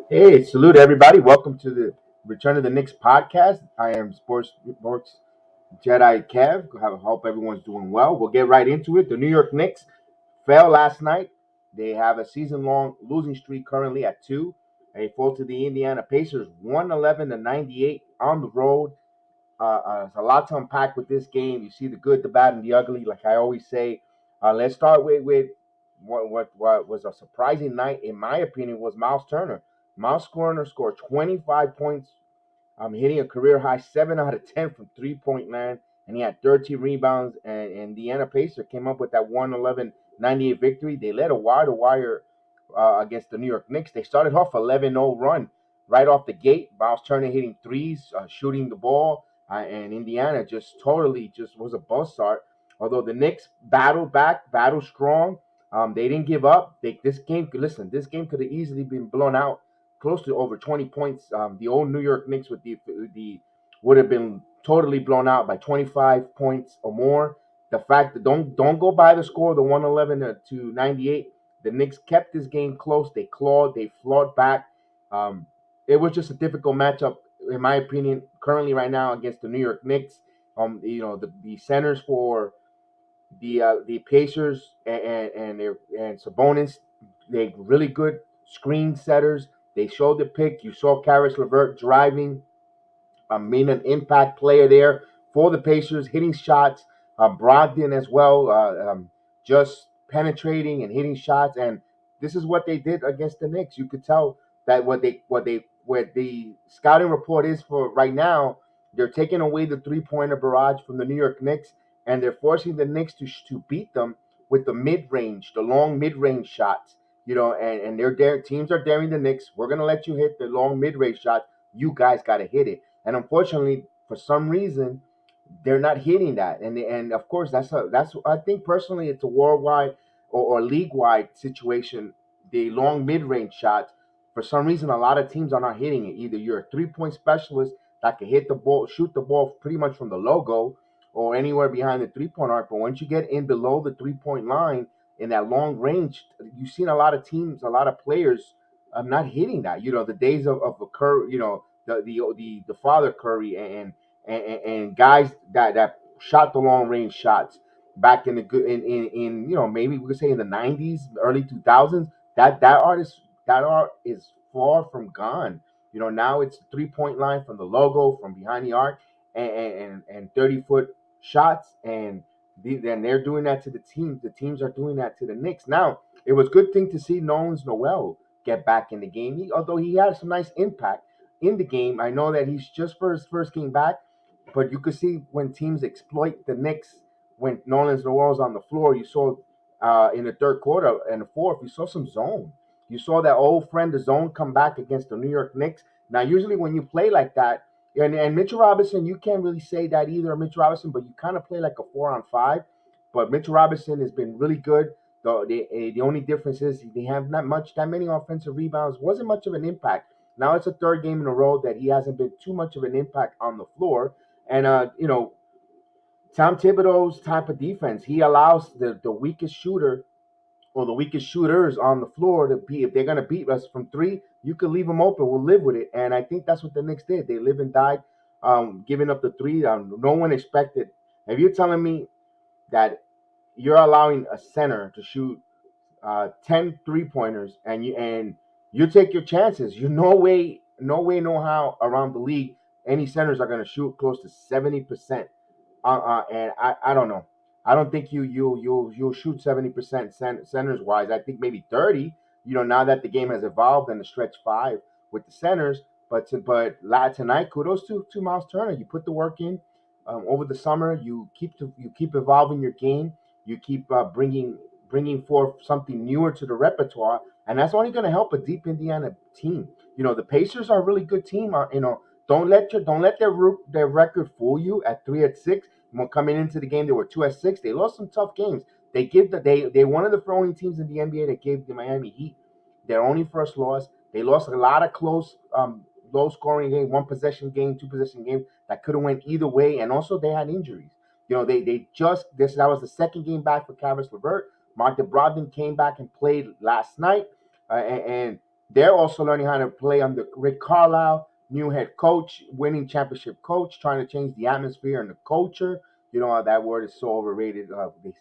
Hey, salute everybody. Welcome to the Return of the Knicks podcast. I am Sports Jedi Kev. Hope everyone's doing well. We'll get right into it. The New York Knicks fell last night. They have a season long losing streak currently at two. They fall to the Indiana Pacers 111 to 98 on the road. There's a lot to unpack with this game. You see the good, the bad, and the ugly, like I always say. Let's start with what was a surprising night, in my opinion, was Miles Turner. Miles Turner scored 25 points, hitting a career high 7 out of 10 from 3-point land, and he had 13 rebounds. And Indiana Pacers came up with that 111-98 victory. They led a wire-to-wire against the New York Knicks. They started off 11-0 run right off the gate. Miles Turner hitting threes, shooting the ball, and Indiana just totally just was a buzzsaw. Although the Knicks battled back, battled strong, they didn't give up. This game, listen, this game could have easily been blown out, close to over 20 points. The old New York Knicks with the would have been totally blown out by 25 points or more. The fact that don't go by the score, the 111 to 98. The Knicks kept this game close. They clawed, they fought back. Um, it was just a difficult matchup, in my opinion, currently right now against the New York Knicks. The centers for the Pacers and Sabonis, they really good screen setters. They showed the pick. You saw Karis LeVert driving, being an impact player there for the Pacers, hitting shots. Brogdon as well, just penetrating and hitting shots. And this is what they did against the Knicks. You could tell that what the scouting report is for right now. They're taking away the 3-pointer barrage from the New York Knicks, and they're forcing the Knicks to beat them with the mid range, the long mid range shots. And teams are daring the Knicks. We're gonna let you hit the long mid range shots. You guys got to hit it. And unfortunately, for some reason, they're not hitting that. And of course, that's I think personally, it's a worldwide or league wide situation. The long mid range shots, for some reason, a lot of teams are not hitting it. Either you're a 3-point specialist that can hit the ball, shoot the ball pretty much from the logo or anywhere behind the 3-point arc. But once you get in below the 3-point line in that long range, you've seen a lot of teams, a lot of players not hitting that. The days of a Curry, the father Curry and guys that shot the long range shots back in the good in maybe we could say in the 90s, early 2000s. That art is far from gone. Now it's 3-point line from the logo, from behind the arc, and 30-foot shots, and then they're doing that to the teams. The teams are doing that to the Knicks. Now it was a good thing to see Nolan's Noel get back in the game. Although he had some nice impact in the game. I know that he's just first came back, but you could see when teams exploit the Knicks when Nolan's Noel's on the floor. You saw in the third quarter and the fourth, you saw some zone. You saw that old friend, the zone, come back against the New York Knicks. Now, usually when you play like that, and Mitchell Robinson, you can't really say that either, Mitchell Robinson, but you kind of play like a 4-on-5. But Mitchell Robinson has been really good. The only difference is they have not that many offensive rebounds. Wasn't much of an impact. Now it's a third game in a row that he hasn't been too much of an impact on the floor. And Tom Thibodeau's type of defense, he allows the weakest shooter or the weakest shooters on the floor to be, if they're going to beat us from three, you can leave them open. We'll live with it. And I think that's what the Knicks did. They live and died, giving up the three. No one expected. If you're telling me that you're allowing a center to shoot 10 3-pointers and you take your chances, no how around the league any centers are going to shoot close to 70%. And I don't know. I don't think you'll shoot 70% centers wise. I think maybe 30. Now that the game has evolved and the stretch five with the centers. Tonight, kudos to Miles Turner. You put the work in over the summer. You keep evolving your game. You keep bringing forth something newer to the repertoire, and that's only going to help a deep Indiana team. The Pacers are a really good team. Don't let their record fool you at 3-6. When coming into the game, they were 2-6. They lost some tough games. They one of the only teams in the NBA that gave the Miami Heat their only first loss. They lost a lot of close, low scoring game, one possession game, two possession game that could have went either way, and also they had injuries. They just this that was the second game back for Karis LeVert. Mark Brogdon came back and played last night, and They're also learning how to play under Rick Carlisle, new head coach, winning championship coach, trying to change the atmosphere and the culture. You know, that word is so overrated.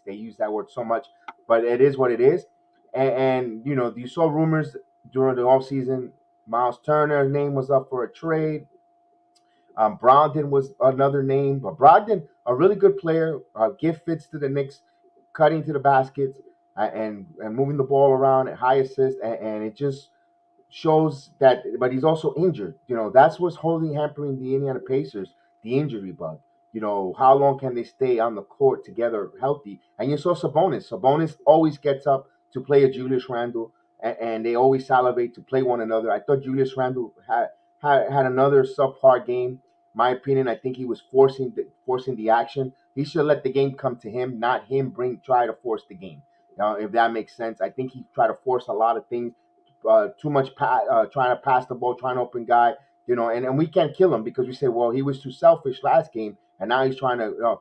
They use that word so much, but it is what it is. You know, you saw rumors during the offseason. Miles Turner's name was up for a trade. Brogdon was another name, but Brogdon, a really good player, gift fits to the Knicks, cutting to the baskets and moving the ball around at high assist, and it just shows that. But he's also injured. You know, that's what's holding hampering the Indiana Pacers, the injury bug. You know, how long can they stay on the court together healthy? And you saw Sabonis. Sabonis always gets up to play a Julius Randle, and they always salivate to play one another. I thought Julius Randle had another subpar game. My opinion, I think he was forcing the action. He should let the game come to him, not him try to force the game. If that makes sense, I think he tried to force a lot of things, too much trying to pass the ball, trying to open guy, you know, and we can't kill him because we say, well, he was too selfish last game, and now he's trying to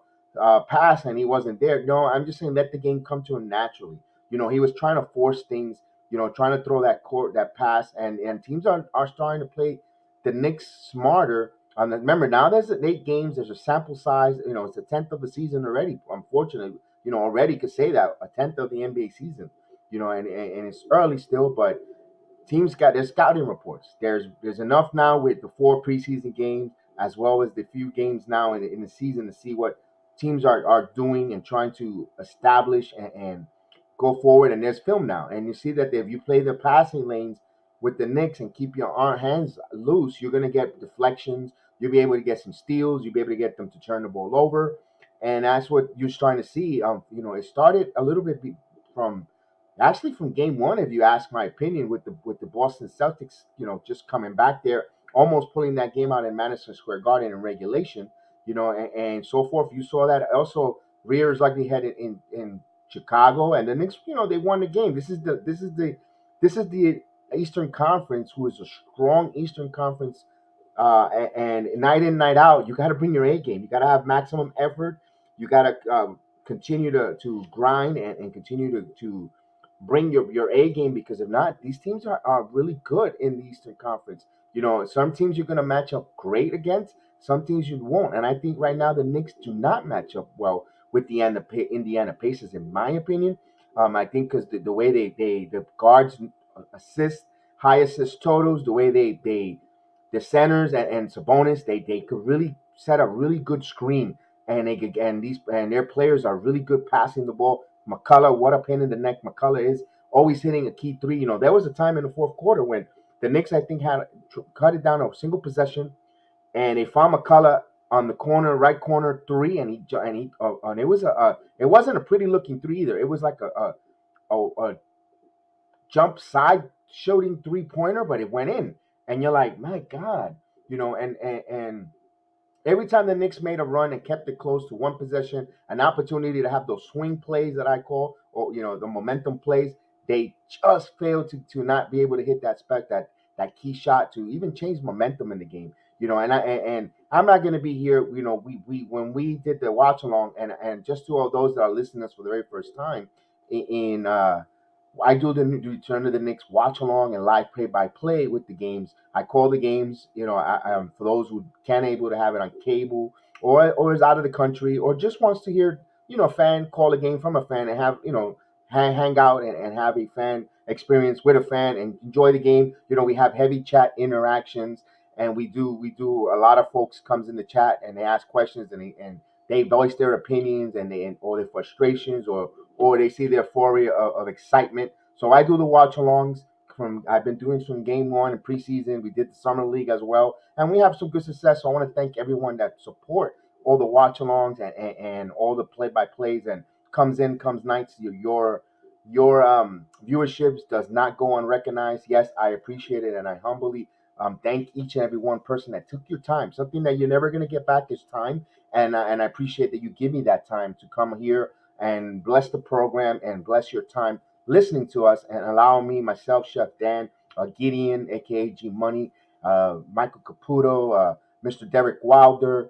pass and he wasn't there. No, I'm just saying let the game come to him naturally. You know, he was trying to force things, you know, trying to throw that pass, and teams are starting to play the Knicks smarter. Remember, now there's 8 games. There's a sample size. You know, it's a tenth of the season already. Unfortunately, you know, already could say that a tenth of the NBA season. You know, and it's early still, but teams got their scouting reports. There's enough now with the 4 preseason games as well as the few games now in the season to see what teams are doing and trying to establish and go forward. And there's film now, and you see that if you play the passing lanes with the Knicks and keep your hands loose, you're gonna get deflections. You'll be able to get some steals. You'll be able to get them to turn the ball over, and that's what you're starting to see. You know, it started a little bit from actually from game one, if you ask my opinion, with the Boston Celtics, you know, just coming back there, almost pulling that game out in Madison Square Garden in regulation, you know, and so forth. You saw that also. Rears like they had in Chicago, and the Knicks, you know, they won the game. This is the Eastern Conference, who is a strong Eastern Conference, and night in, night out, you got to bring your A game. You got to have maximum effort. You got to continue to grind and continue to bring your A game, because if not, these teams are really good in the Eastern Conference. You know, some teams you're going to match up great against, some teams you won't. And I think right now the Knicks do not match up well with the Indiana Pacers, in my opinion. I think because the way the guards assist, high assist totals, the way the centers and Sabonis, they could really set a really good screen, and they could, and their players are really good passing the ball. McCullough, what a pain in the neck McCullough is, always hitting a key three. You know, there was a time in the fourth quarter when the Knicks, I think, had cut it down to a single possession, and they found McCullough on the corner, right corner three, and it was it wasn't a pretty looking three either. It was like a jump side shooting 3-pointer, but it went in, and you're like, my God, you know, and every time the Knicks made a run and kept it close to one possession, an opportunity to have those swing plays that I call, or you know, the momentum plays, they just failed to not be able to hit that key shot to even change momentum in the game. You know, and I'm not going to be here. You know, we when we did the watch along, and just to all those that are listening to us for the very first time, in I do the Return of the Knicks watch along and live play by play with the games. I call the games, you know, for those who can't able to have it on cable, or is out of the country, or just wants to hear, you know, a fan call a game from a fan and have, you know, hang out and have a fan experience with a fan and enjoy the game. You know, we have heavy chat interactions, and we do a lot of folks comes in the chat and they ask questions, and they voice their opinions, or their frustrations, or they see the euphoria of excitement. So I do the watch alongs. I've been doing some game one and preseason. We did the summer league as well, and we have some good success. So I want to thank everyone that support all the watch alongs and all the play by plays, and comes nights. Your viewerships does not go unrecognized. Yes, I appreciate it, and I humbly thank each and every one person that took your time. Something that you're never going to get back is time, and I appreciate that you give me that time to come here and bless the program and bless your time listening to us, and allow me, myself, Chef Dan, Gideon, aka G Money, Michael Caputo, Mr. Derek Wilder,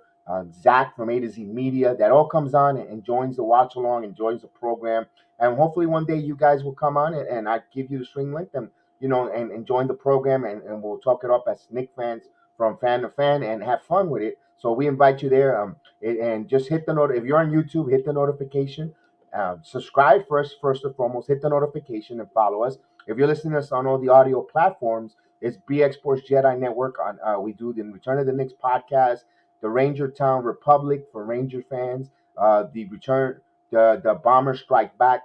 Zach from A to Z Media, that all comes on and joins the watch along and joins the program. And hopefully one day you guys will come on, and I give you the string length, and and join the program, and we'll talk it up as Knicks fans from fan to fan and have fun with it. So we invite you there. And just hit the note. If you're on YouTube, hit the notification. Subscribe first and foremost. Hit the notification and follow us. If you're listening to us on all the audio platforms, it's BX Sports Jedi Network. We do the Return of the Knicks podcast, the Ranger Town Republic for Ranger fans, the Bombers Strike Back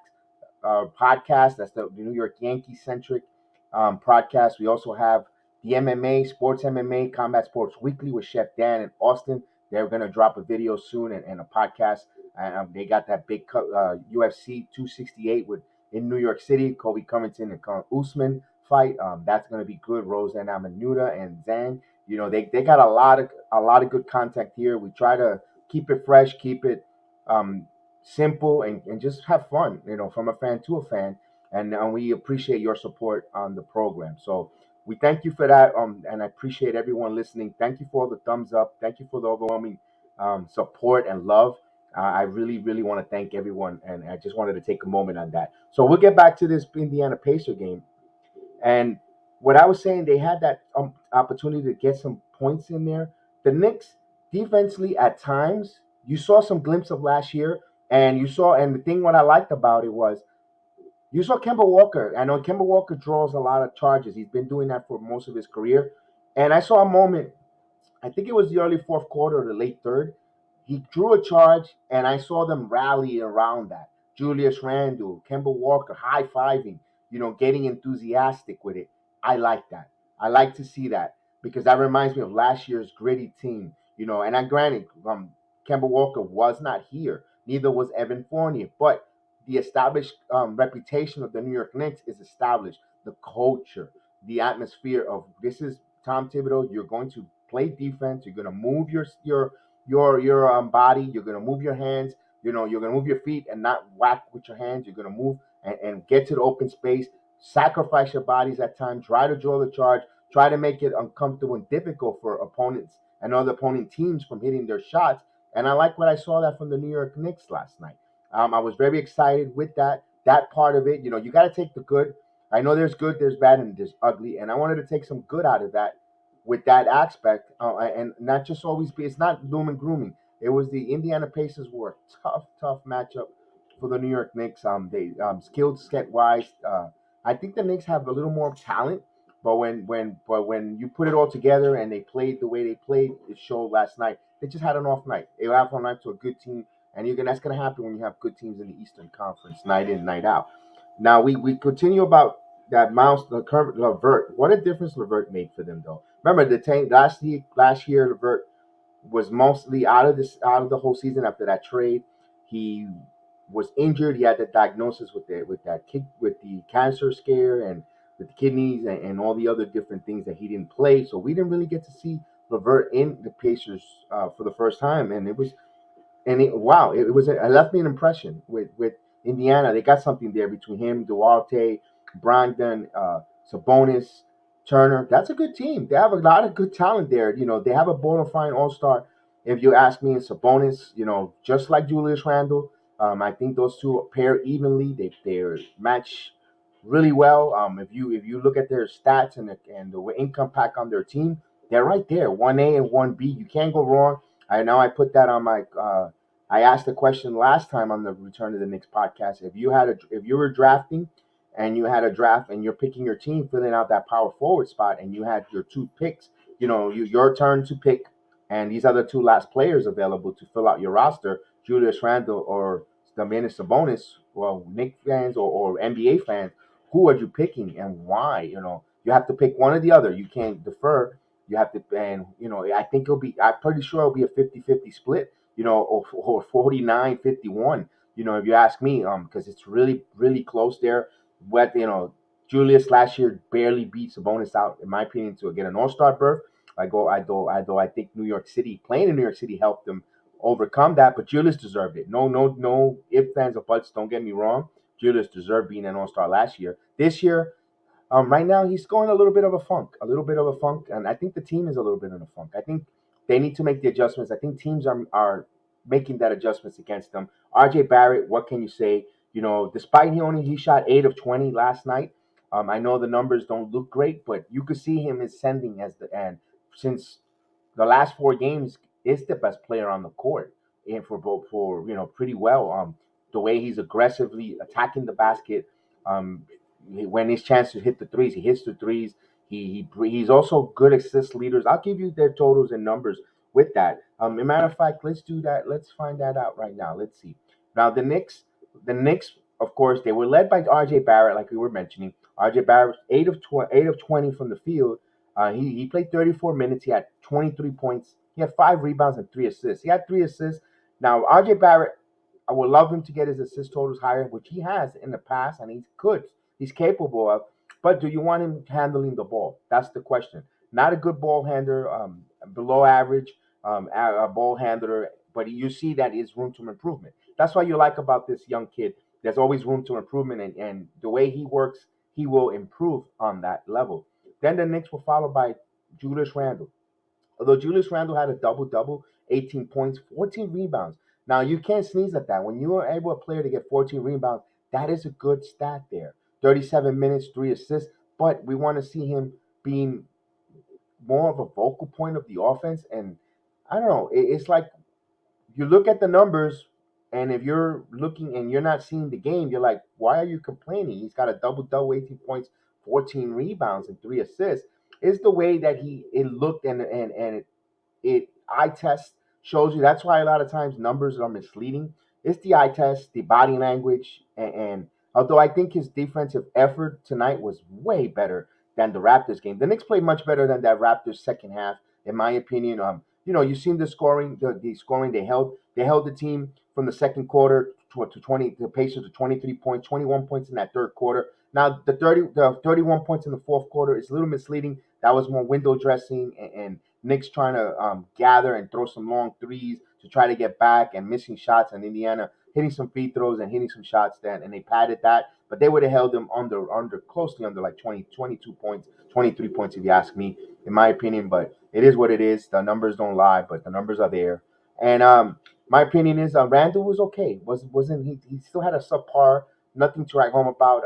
podcast. That's the New York Yankee centric podcast. We also have the MMA, Sports MMA, Combat Sports Weekly with Chef Dan and Austin. They're going to drop a video soon and a podcast. And they got that big UFC 268 in New York City, Kobe Covington and Usman fight. That's going to be good. Roseanne Amanuda and Zhang. They got a lot of good content here. We try to keep it fresh, keep it um, simple, and just have fun, from a fan to a fan. And we appreciate your support on the program. So we thank you for that. And I appreciate everyone listening. Thank you for all the thumbs up. Thank you for the overwhelming support and love. I really, really want to thank everyone. And I just wanted to take a moment on that. So we'll get back to this Indiana Pacer game. And what I was saying, they had that opportunity to get some points in there. The Knicks, defensively, at times, you saw some glimpse of last year, and the thing what I liked about it was you saw Kemba Walker. I know Kemba Walker draws a lot of charges. He's been doing that for most of his career. And I saw a moment, I think it was the early fourth quarter or the late third. He drew a charge, and I saw them rally around that. Julius Randle, Kemba Walker, high fiving, getting enthusiastic with it. I like that. I like to see that because that reminds me of last year's gritty team. And I granted, Kemba Walker was not here. Neither was Evan Fournier, but the established reputation of the New York Knicks is established. The culture, the atmosphere of this is Tom Thibodeau. You're going to play defense. You're going to move your body. You're going to move your hands. You're going to move your feet and not whack with your hands. You're going to move and get to the open space. Sacrifice your bodies at times. Try to draw the charge. Try to make it uncomfortable and difficult for opponents and other opponent teams from hitting their shots. And I like what I saw that from the New York Knicks last night. I was very excited with that part of it. You got to take the good. I know there's good, there's bad, and there's ugly, and I wanted to take some good out of that with that aspect, and not just always be. It's not doom and glooming. It was the Indiana Pacers were a tough matchup for the New York Knicks. They skilled set wise. I think the Knicks have a little more talent, but when you put it all together and they played the way they played, it showed last night. They just had an off night. They were off night to a good team, and that's going to happen when you have good teams in the Eastern Conference, night in, night out. Now we continue about that Mouse, the current Levert. What a difference Levert made for them, though. Remember the tank last year Levert was mostly out of the whole season after that trade. He was injured. He had the diagnosis with the cancer scare and with the kidneys and all the other different things that he didn't play. So we didn't really get to see Levert in the Pacers for the first time, and wow, it left me an impression with Indiana. They got something there between him, Duarte, Brogdon, Sabonis, Turner. That's a good team. They have a lot of good talent there. They have a bona fide all-star. If you ask me, in Sabonis, just like Julius Randle, I think those two pair evenly. They match really well. If you look at their stats and the income pack on their team, they're right there, 1A and 1B. You can't go wrong. I know I put that on my. I asked the question last time on the Return to the Knicks podcast. If you were drafting, and you had a draft, and you're picking your team, filling out that power forward spot, and you had your two picks, your turn to pick, and these other two last players available to fill out your roster, Julius Randle or Domantas Sabonis. Well, Knicks fans or NBA fans, who are you picking and why? You have to pick one or the other. You can't defer. You have to, and I think I'm pretty sure it'll be a 50-50 split, or 49-51, if you ask me, because it's really, really close there. But, Julius last year barely beat Sabonis out, in my opinion, to get an all-star berth. I think New York City, playing in New York City helped them overcome that, but Julius deserved it. No ifs, fans, or buts, don't get me wrong. Julius deserved being an all-star last year. This year, right now, he's going a little bit of a funk, and I think the team is a little bit in a funk. I think they need to make the adjustments. I think teams are making that adjustments against them. RJ Barrett, what can you say? Despite he shot 8 of 20 last night, I know the numbers don't look great, but you could see him ascending as the and since the last 4 games is the best player on the court and for both for pretty well. The way he's aggressively attacking the basket. When his chance to hit the threes, he hits the threes. He's also good assist leaders. I'll give you their totals and numbers with that. As a matter of fact, let's do that. Let's find that out right now. Let's see. Now the Knicks, of course, they were led by R.J. Barrett, like we were mentioning. R.J. Barrett, 8 of 20 from the field. He played 34 minutes. He had 23 points. He had 5 rebounds and 3 assists. He had 3 assists. Now, R.J. Barrett, I would love him to get his assist totals higher, which he has in the past, and he's capable of. But do you want him handling the ball? That's the question. Not a good ball handler, below average a ball handler, but you see that is room to improvement. That's what you like about this young kid. There's always room to improvement, and the way he works, he will improve on that level. Then the Knicks were followed by Julius Randle. Although Julius Randle had a double double, 18 points, 14 rebounds. Now you can't sneeze at that. When you are able a player to get 14 rebounds, that is a good stat there. 37 minutes, 3 assists. But we want to see him being more of a vocal point of the offense. And I don't know. It's like you look at the numbers, and if you're looking and you're not seeing the game, you're like, why are you complaining? He's got a double double, 18 points, 14 rebounds, and 3 assists. It's the way that it looked and it eye test shows you. That's why a lot of times numbers are misleading. It's the eye test, the body language, and although I think his defensive effort tonight was way better than the Raptors game. The Knicks played much better than that Raptors second half, in my opinion. You've seen the scoring, the scoring they held the team from the second quarter to 20, the Pacers to 23 points, 21 points in that third quarter. Now the 31 points in the fourth quarter is a little misleading. That was more window dressing and Knicks trying to gather and throw some long threes to try to get back and missing shots, and Indiana hitting some free throws and hitting some shots then, and they padded that. But they would have held them under closely under like 20, 22 points, 23 points if you ask me, in my opinion. But it is what it is. The numbers don't lie, but the numbers are there. And my opinion is Randall was okay. Wasn't he still had a subpar, nothing to write home about.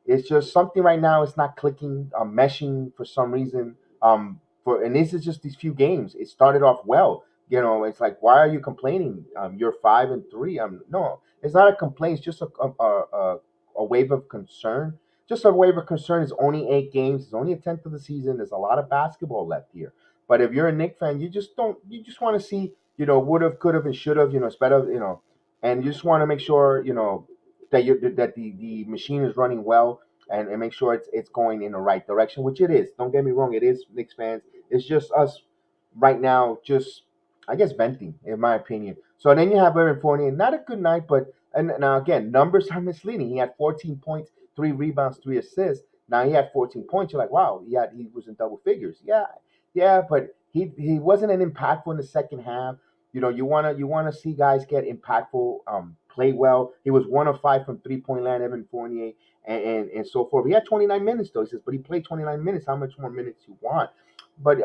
It's just something right now. It's not clicking, meshing for some reason. And this is just these few games. It started off well. It's like, why are you complaining? You're 5-3. No, it's not a complaint. It's just a wave of concern. Just a wave of concern. It's only 8 games. It's only a tenth of the season. There's a lot of basketball left here. But if you're a Knicks fan, you just don't. You just want to see, would have, could have, and should have. It's better. And you just want to make sure, that the machine is running well and make sure it's going in the right direction, which it is. Don't get me wrong, it is Knicks fans. It's just us right now, just I guess venting, in my opinion. So then you have Aaron Fournier, not a good night, but and now again, numbers are misleading. He had 14 points, 3 rebounds, 3 assists. Now he had 14 points. You're like, wow, he was in double figures. Yeah, yeah, but he wasn't an impactful in the second half. You wanna see guys get impactful, play well. He was 1 of 5 from 3 point land, Evan Fournier, and so forth. He had 29 minutes though. He says, but he played 29 minutes. How much more minutes you want? But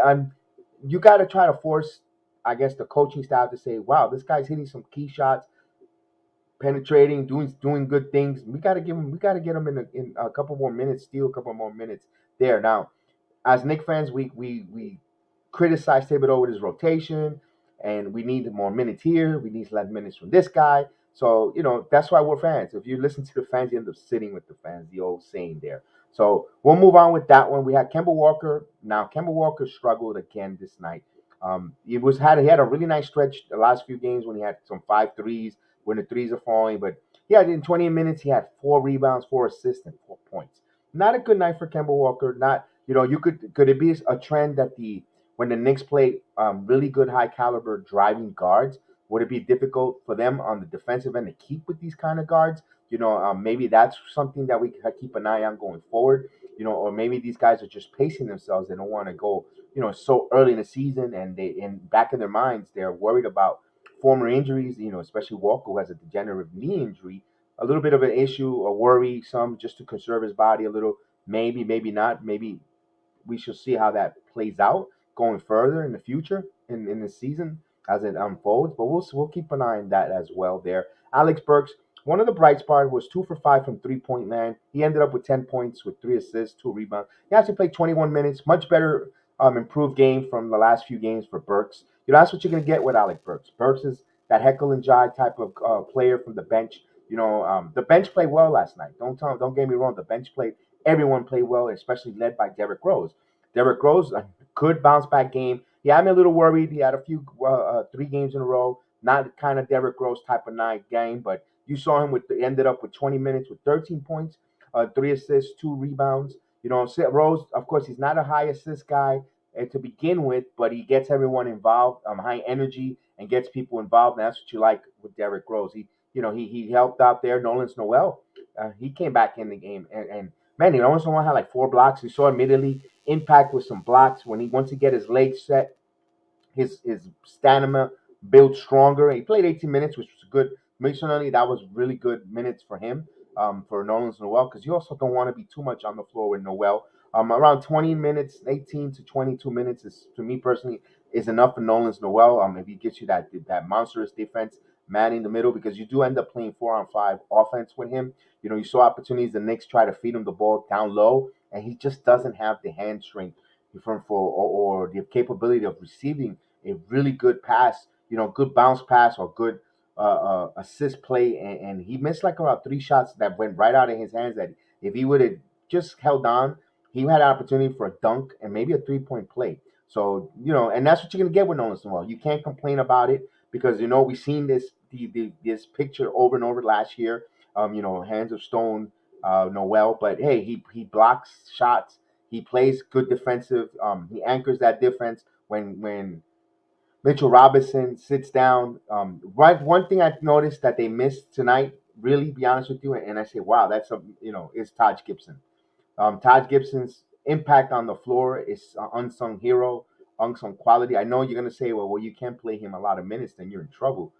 you got to try to force, I guess, the coaching staff to say, wow, this guy's hitting some key shots, penetrating, doing good things. We got to get him in a couple more minutes, steal a couple more minutes there. Now, as Knicks fans, we criticize Thibodeau with his rotation, and we need more minutes here. We need less minutes from this guy. So that's why we're fans. If you listen to the fans, you end up sitting with the fans. The old saying there. So we'll move on with that one. We had Kemba Walker. Now Kemba Walker struggled again this night. He had a really nice stretch the last few games when he had some 5 threes when the threes are falling. But yeah, in 20 minutes he had 4 rebounds, 4 assists, and 4 points. Not a good night for Kemba Walker. Not you could it be a trend that when the Knicks play really good high caliber driving guards, would it be difficult for them on the defensive end to keep with these kind of guards? Maybe that's something that we can keep an eye on going forward. Or maybe these guys are just pacing themselves. They don't want to go, so early in the season, and they in back in their minds they're worried about former injuries. Especially Walker, who has a degenerative knee injury, a little bit of an issue, a worry, some just to conserve his body a little. Maybe not. Maybe we should see how that plays out going further in the future in the season as it unfolds. But we'll keep an eye on that as well. There, Alex Burks one of the bright spots was 2 for 5 from 3-point land. He ended up with 10 points with 3 assists, 2 rebounds. He actually played 21 minutes, much better, improved game from the last few games for Burks. That's what you're gonna get with Alec Burks. Burks is that heckle and jive type of player from the bench. The bench played well last night. Don't get me wrong. The bench played. Everyone played well, especially led by Derrick Rose. Derrick Rose, a good bounce back game. He had me a little worried. He had a few 3 games in a row. Not kind of Derrick Rose type of night game, but you saw him ended up with 20 minutes with 13 points, 3 assists, 2 rebounds. Rose, of course, he's not a high assist guy to begin with, but he gets everyone involved, high energy, and gets people involved. And that's what you like with Derrick Rose. He helped out there. Nolan's Noel, he came back in the game, and man, he almost had like 4 blocks. You saw immediately impact with some blocks when he once he get his legs set, his stamina built stronger. He played 18 minutes, which was good. Missionally, that was really good minutes for him, for Nolan's Noel, because you also don't want to be too much on the floor with Noel. Around 20 minutes, 18 to 22 minutes is, to me personally, is enough for Nolan's Noel. If he gets you that monstrous defense, man in the middle, because you do end up playing 4-on-5 offense with him. You saw opportunities the Knicks try to feed him the ball down low, and he just doesn't have the hand strength or the capability of receiving a really good pass, good bounce pass or good assist play. And he missed like about 3 shots that went right out of his hands. That if he would have just held on, he had an opportunity for a dunk and maybe a 3-point play. So, and that's what you're gonna get with Nolan Snowell. You can't complain about it because we've seen this picture over and over last year. Hands of stone, Noel, but hey, he blocks shots. He plays good defensive. He anchors that defense when Mitchell Robinson sits down. Right, one thing I've noticed that they missed tonight, really, be honest with you, and I say, wow, is Taj Gibson. Taj Gibson's impact on the floor is an unsung hero, unsung quality. I know you're gonna say, well, you can't play him a lot of minutes, then you're in trouble.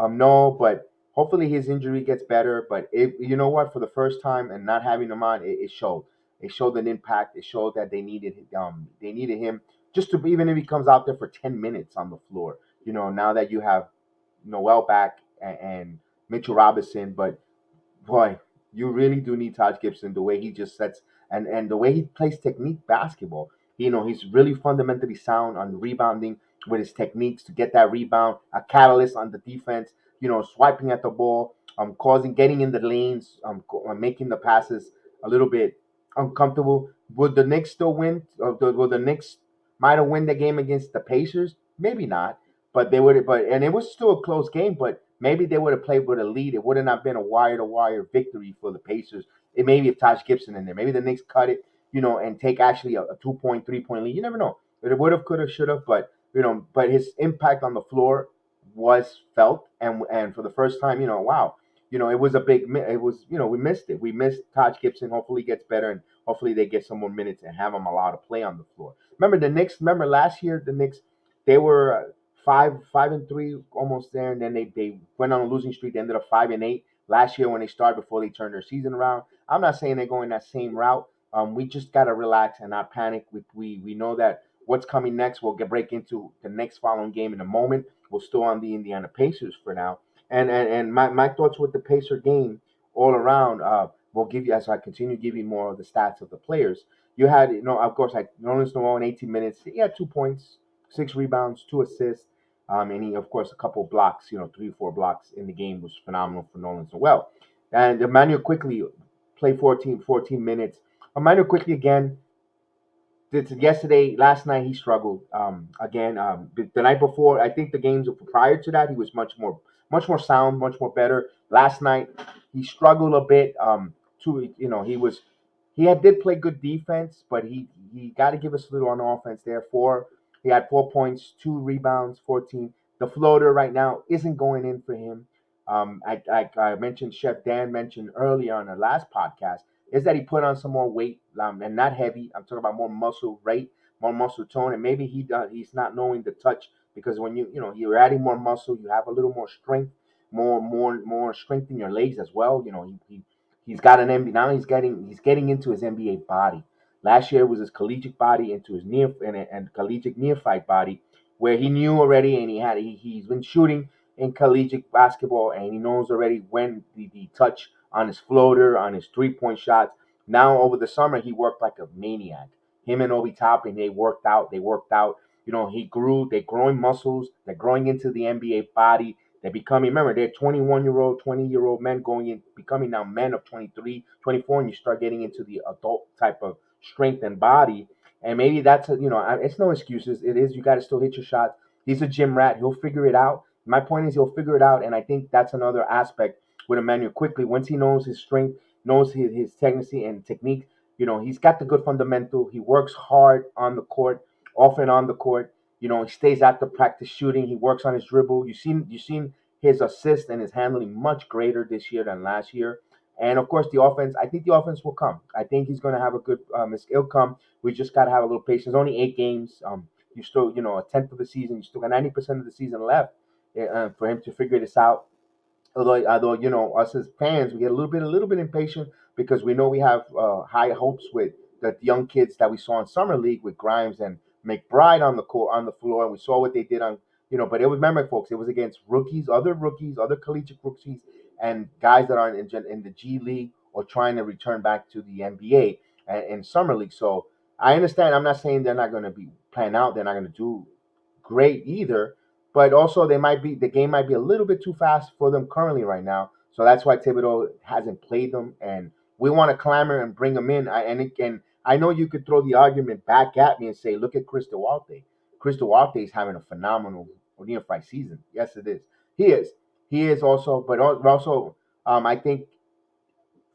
No, but hopefully his injury gets better. But you know what, for the first time and not having him on, it showed. It showed an impact. It showed that they needed him just to, even if he comes out there for 10 minutes on the floor. Now that you have Noel back and Mitchell Robinson, but boy, you really do need Taj Gibson, the way he just sets and the way he plays technique basketball. He's really fundamentally sound on rebounding with his techniques to get that rebound, a catalyst on the defense, swiping at the ball, getting in the lanes, making the passes a little bit uncomfortable. Would the Knicks still win? Will the Knicks might have win the game against the Pacers? Maybe not, but they would. But and it was still a close game, but maybe they would have played with a lead. It would have not been a wire to wire victory for the Pacers. It maybe if Taj Gibson in there, maybe the Knicks cut it, and take actually a 2-point, 3-point lead. You never know. But it would have, could have, should have. But but his impact on the floor was felt, and for the first time, wow, it was a big. It was, we missed it. We missed Taj Gibson. Hopefully, he gets better, and hopefully they get some more minutes and have him allowed to play on the floor. Remember the Knicks? Remember last year the Knicks? They were 5-3 almost there, and then they went on a losing streak. They ended up 5-8 last year when they started before they turned their season around. I'm not saying they're going that same route. We just gotta relax and not panic. We know that what's coming next. We'll break into the next following game in a moment. We're still on the Indiana Pacers for now, and my thoughts with the Pacer game all around. Will give you, as I continue giving more of the stats of the players. You had, of course, like Nolan Snow in 18 minutes. He had 2 points, 6 rebounds, 2 assists. And he, of course, a couple of blocks, 3 or 4 blocks in the game was phenomenal for Nolan as well. And Emmanuel quickly played 14 minutes. Emmanuel quickly again. Last night he struggled. Again, the night before, I think the games prior to that, he was much more sound, much more better. Last night he struggled a bit. Did play good defense, but he got to give us a little on offense there. He had 4 points, 2 rebounds, 14. The floater right now isn't going in for him. I mentioned, Chef Dan mentioned earlier on the last podcast, is that he put on some more weight, and not heavy. I'm talking about more muscle rate, more muscle tone, and maybe he's not knowing the touch, because when you're adding more muscle, you have a little more strength, more strength in your legs as well. He's got an NBA now. He's getting into his NBA body. Last year it was his collegiate body into his collegiate neophyte body, where he knew already, and he's been shooting. in collegiate basketball, and he knows already when the touch on his floater, on his 3-point shots. Now over the summer, he worked like a maniac. Him and Obi Toppin, they worked out. They worked out. He grew. They're growing muscles. They're growing into the NBA body. They're becoming, remember, they're 21-year-old, 20-year-old men going in, becoming now men of 23, 24, and you start getting into the adult type of strength and body. And maybe that's, it's no excuses. It is, you got to still hit your shots. He's a gym rat. He'll figure it out. My point is, he'll figure it out. And I think that's another aspect with Emmanuel quickly. Once he knows his strength, knows his technique and technique, he's got the good fundamental. He works hard on the court, off and on the court. He stays after practice shooting. He works on his dribble. You've seen his assist and his handling much greater this year than last year. And of course, the offense. I think the offense will come. I think he's going to have a good. It'll come. We just got to have a little patience. Only 8 games. You still, a tenth of the season. You still got 90% of the season left for him to figure this out. Although us as fans, we get a little bit impatient because we know we have high hopes with the young kids that we saw in summer league with Grimes and McBride on the court, on the floor, and we saw what they did on. But it was, remember, folks, it was against rookies, other collegiate rookies, and guys that are in the G League or trying to return back to the NBA and summer league. So I understand. I'm not saying they're not going to be playing out. They're not going to do great either. But also, the game might be a little bit too fast for them currently right now. So that's why Thibodeau hasn't played them, and we want to clamor and bring them in. And I know you could throw the argument back at me and say, look at Chris Duarte. Chris Duarte is having a phenomenal unified season. Yes, it is. He is. He is also, but also, I think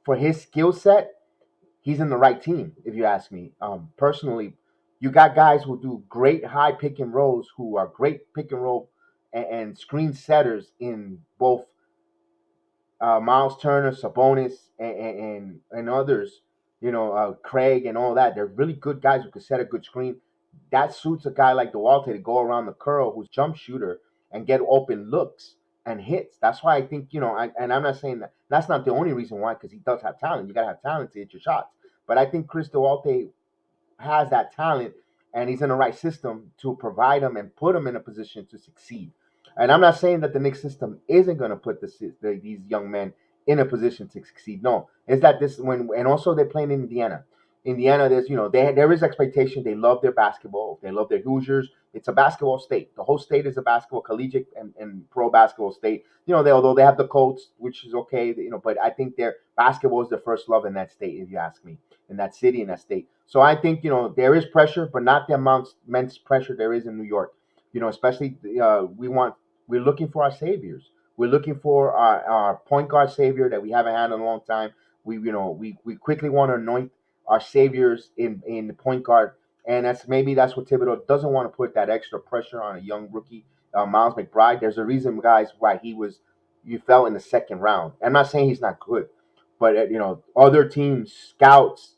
for his skill set, he's in the right team, if you ask me. Personally, you got guys who do great high pick and rolls, who are great pick and roll and screen setters in both Miles Turner, Sabonis, and others. Craig and all that. They're really good guys who can set a good screen. That suits a guy like Duarte to go around the curl, who's jump shooter and get open looks and hits. That's why I think and I'm not saying that that's not the only reason why, because he does have talent. You gotta have talent to hit your shots. But I think Chris Duarte has that talent, and he's in the right system to provide him and put him in a position to succeed. And I'm not saying that the Knicks system isn't going to put these young men in a position to succeed. No, it's that this when and also they're playing in Indiana. Indiana, there's there is expectation. They love their basketball. They love their Hoosiers. It's a basketball state. The whole state is a basketball, collegiate and pro basketball state. Although they have the Colts, which is okay. But I think their basketball is their first love in that state, if you ask me, in that city, in that state. So I think there is pressure, but not the immense pressure there is in New York. Especially we're looking for our saviors. We're looking for our point guard savior that we haven't had in a long time. We quickly want to anoint our saviors in the point guard, and that's what Thibodeau doesn't want to put that extra pressure on a young rookie, Miles McBride. There's a reason, guys, why you fell in the second round. I'm not saying he's not good, but other teams scouts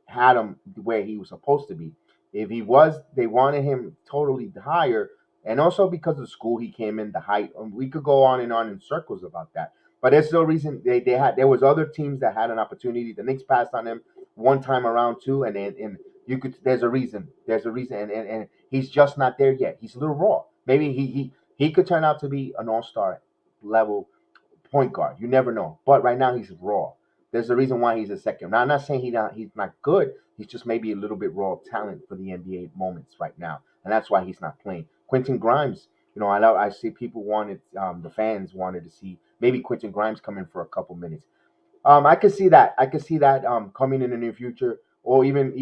had him where he was supposed to be. If he was, they wanted him totally higher, and also because of the school he came in, the height. We could go on in circles about that. But there's no reason they had. There was other teams that had an opportunity. The Knicks passed on him one time around too, and you could. There's a reason. There's a reason, and he's just not there yet. He's a little raw. Maybe he could turn out to be an all-star level point guard. You never know. But right now he's raw. There's a reason why he's a second. Now I'm not saying he's not good. He's just maybe a little bit raw talent for the NBA moments right now, and that's why he's not playing. Quentin Grimes, I see people wanted the fans wanted to see maybe Quentin Grimes come in for a couple minutes. I could see that. I could see that coming in the near future, or even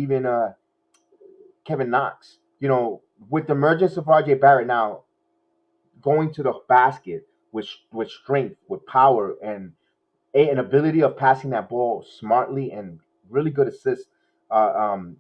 Kevin Knox. With the emergence of RJ Barrett now going to the basket with strength, with power, and an ability of passing that ball smartly and really good assists. Uh, um,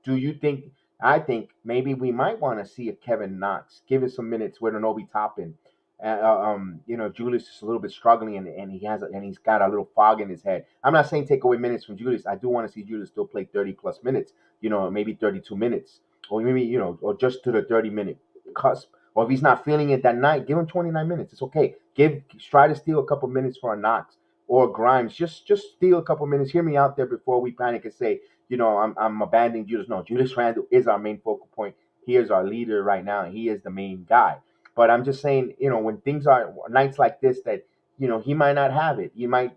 do you think? I think maybe we might want to see a Kevin Knox give it some minutes with an Obi Toppin. Julius is a little bit struggling, and he's got a little fog in his head. I'm not saying take away minutes from Julius. I do want to see Julius still play 30 plus minutes. Maybe 32 minutes, or maybe or just to the 30-minute cusp. Or if he's not feeling it that night, give him 29 minutes. It's okay. Try to steal a couple minutes for a Knox or Grimes. Just steal a couple minutes. Hear me out there before we panic and say, I'm abandoning Julius. No, Julius Randle is our main focal point. He is our leader right now, and he is the main guy. But I'm just saying, when things are nights like this, that he might not have it. He might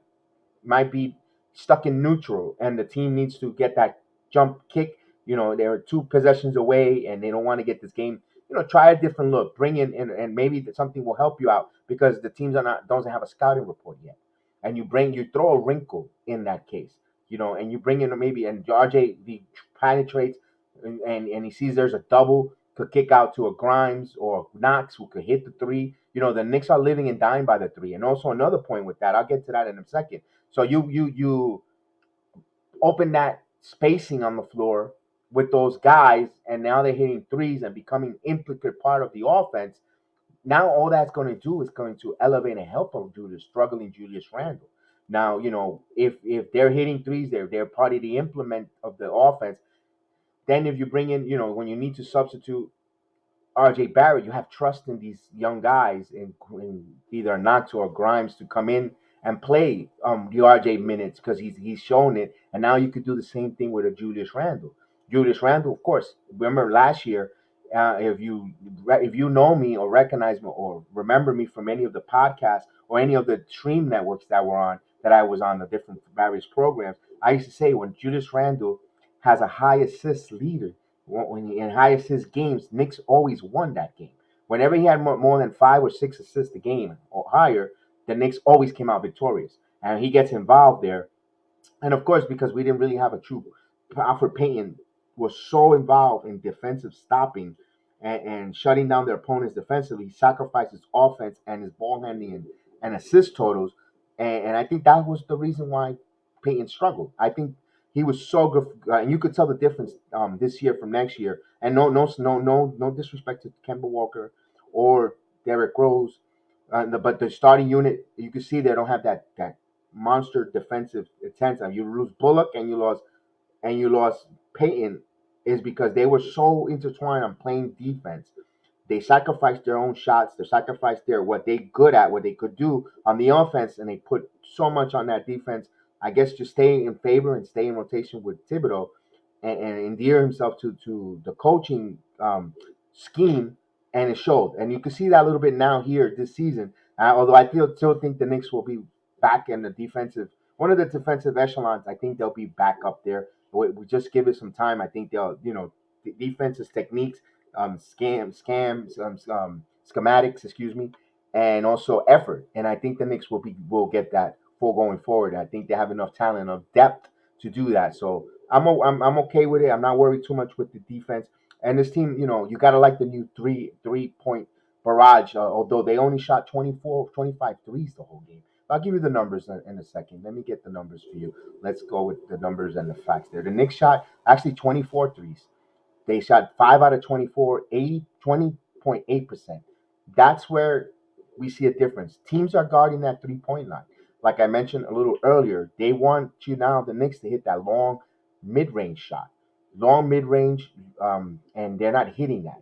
be stuck in neutral, and the team needs to get that jump kick. They're two possessions away, and they don't want to get this game. Try a different look. Bring in, and maybe something will help you out because the teams are not doesn't have a scouting report yet, and you throw a wrinkle in that case. And you bring in maybe and RJ penetrates, and he sees there's a double, could kick out to a Grimes or Knox who could hit the three. The Knicks are living and dying by the three. And also another point with that, I'll get to that in a second. So you open that spacing on the floor with those guys, and now they're hitting threes and becoming intricate part of the offense. Now all that's going to do is going to elevate and help them do the struggling Julius Randle. Now, if they're hitting threes, they're part of the implement of the offense. Then if you bring in, when you need to substitute RJ Barrett, you have trust in these young guys in either Knox or Grimes to come in and play the RJ minutes because he's shown it, and now you could do the same thing with a Julius Randle. Julius Randle, of course. Remember last year, if you know me or recognize me or remember me from any of the podcasts or any of the stream networks that I was on the different various programs, I used to say when Julius Randle has a high assist leader when he in high assist games, Knicks always won that game. Whenever he had more than 5 or 6 assists a game or higher, the Knicks always came out victorious. And he gets involved there, and of course, because we didn't really have a true Alfred Payton was so involved in defensive stopping and shutting down their opponents defensively, he sacrificed his offense and his ball handling and assist totals. And I think that was the reason why Payton struggled. I think he was so good, and you could tell the difference this year from next year. And no disrespect to Kemba Walker or Derrick Rose, but the starting unit, you can see they don't have that monster defensive intensity. You lose Bullock and you lost Payton is because they were so intertwined on playing defense. They sacrificed their own shots. They sacrificed what they good at, what they could do on the offense, and they put so much on that defense. I guess just staying in favor and stay in rotation with Thibodeau and endear himself to the coaching scheme, and it showed. And you can see that a little bit now here this season. Although I still think the Knicks will be back in the defensive, one of the defensive echelons. I think they'll be back up there. We just give it some time. I think they'll, defenses techniques, schematics, excuse me, and also effort. And I think the Knicks will get that for going forward. I think they have enough talent, enough depth to do that. So I'm okay with it. I'm not worried too much with the defense. And this team, you gotta like the new three-point barrage. Although they only shot 25 threes the whole game. I'll give you the numbers in a second. Let me get the numbers for you. Let's go with the numbers and the facts there. The Knicks shot actually 24 threes. They shot 5 out of 24, 20.8%. That's where we see a difference. Teams are guarding that 3-point line. Like I mentioned a little earlier, they want you now, the Knicks, to hit that long mid range shot. Long mid range, and they're not hitting that.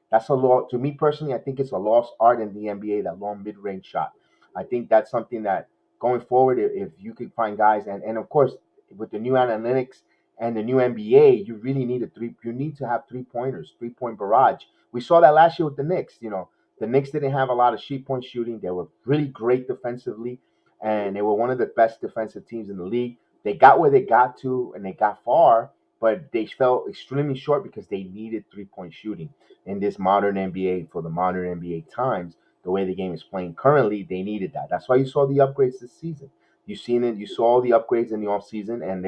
That's a law. To me personally, I think it's a lost art in the NBA, that long mid range shot. I think that's something that going forward, if you could find guys, and of course, with the new analytics and the new NBA, you really need you need to have 3-pointers, 3-point barrage. We saw that last year with the Knicks. The Knicks didn't have a lot of sheet point shooting. They were really great defensively, and they were one of the best defensive teams in the league. They got where they got to, and they got far, but they fell extremely short because they needed 3-point shooting in this modern NBA for the modern NBA times. The way the game is playing currently, they needed that. That's why you saw the upgrades this season. You seen it. You saw all the upgrades in the offseason, and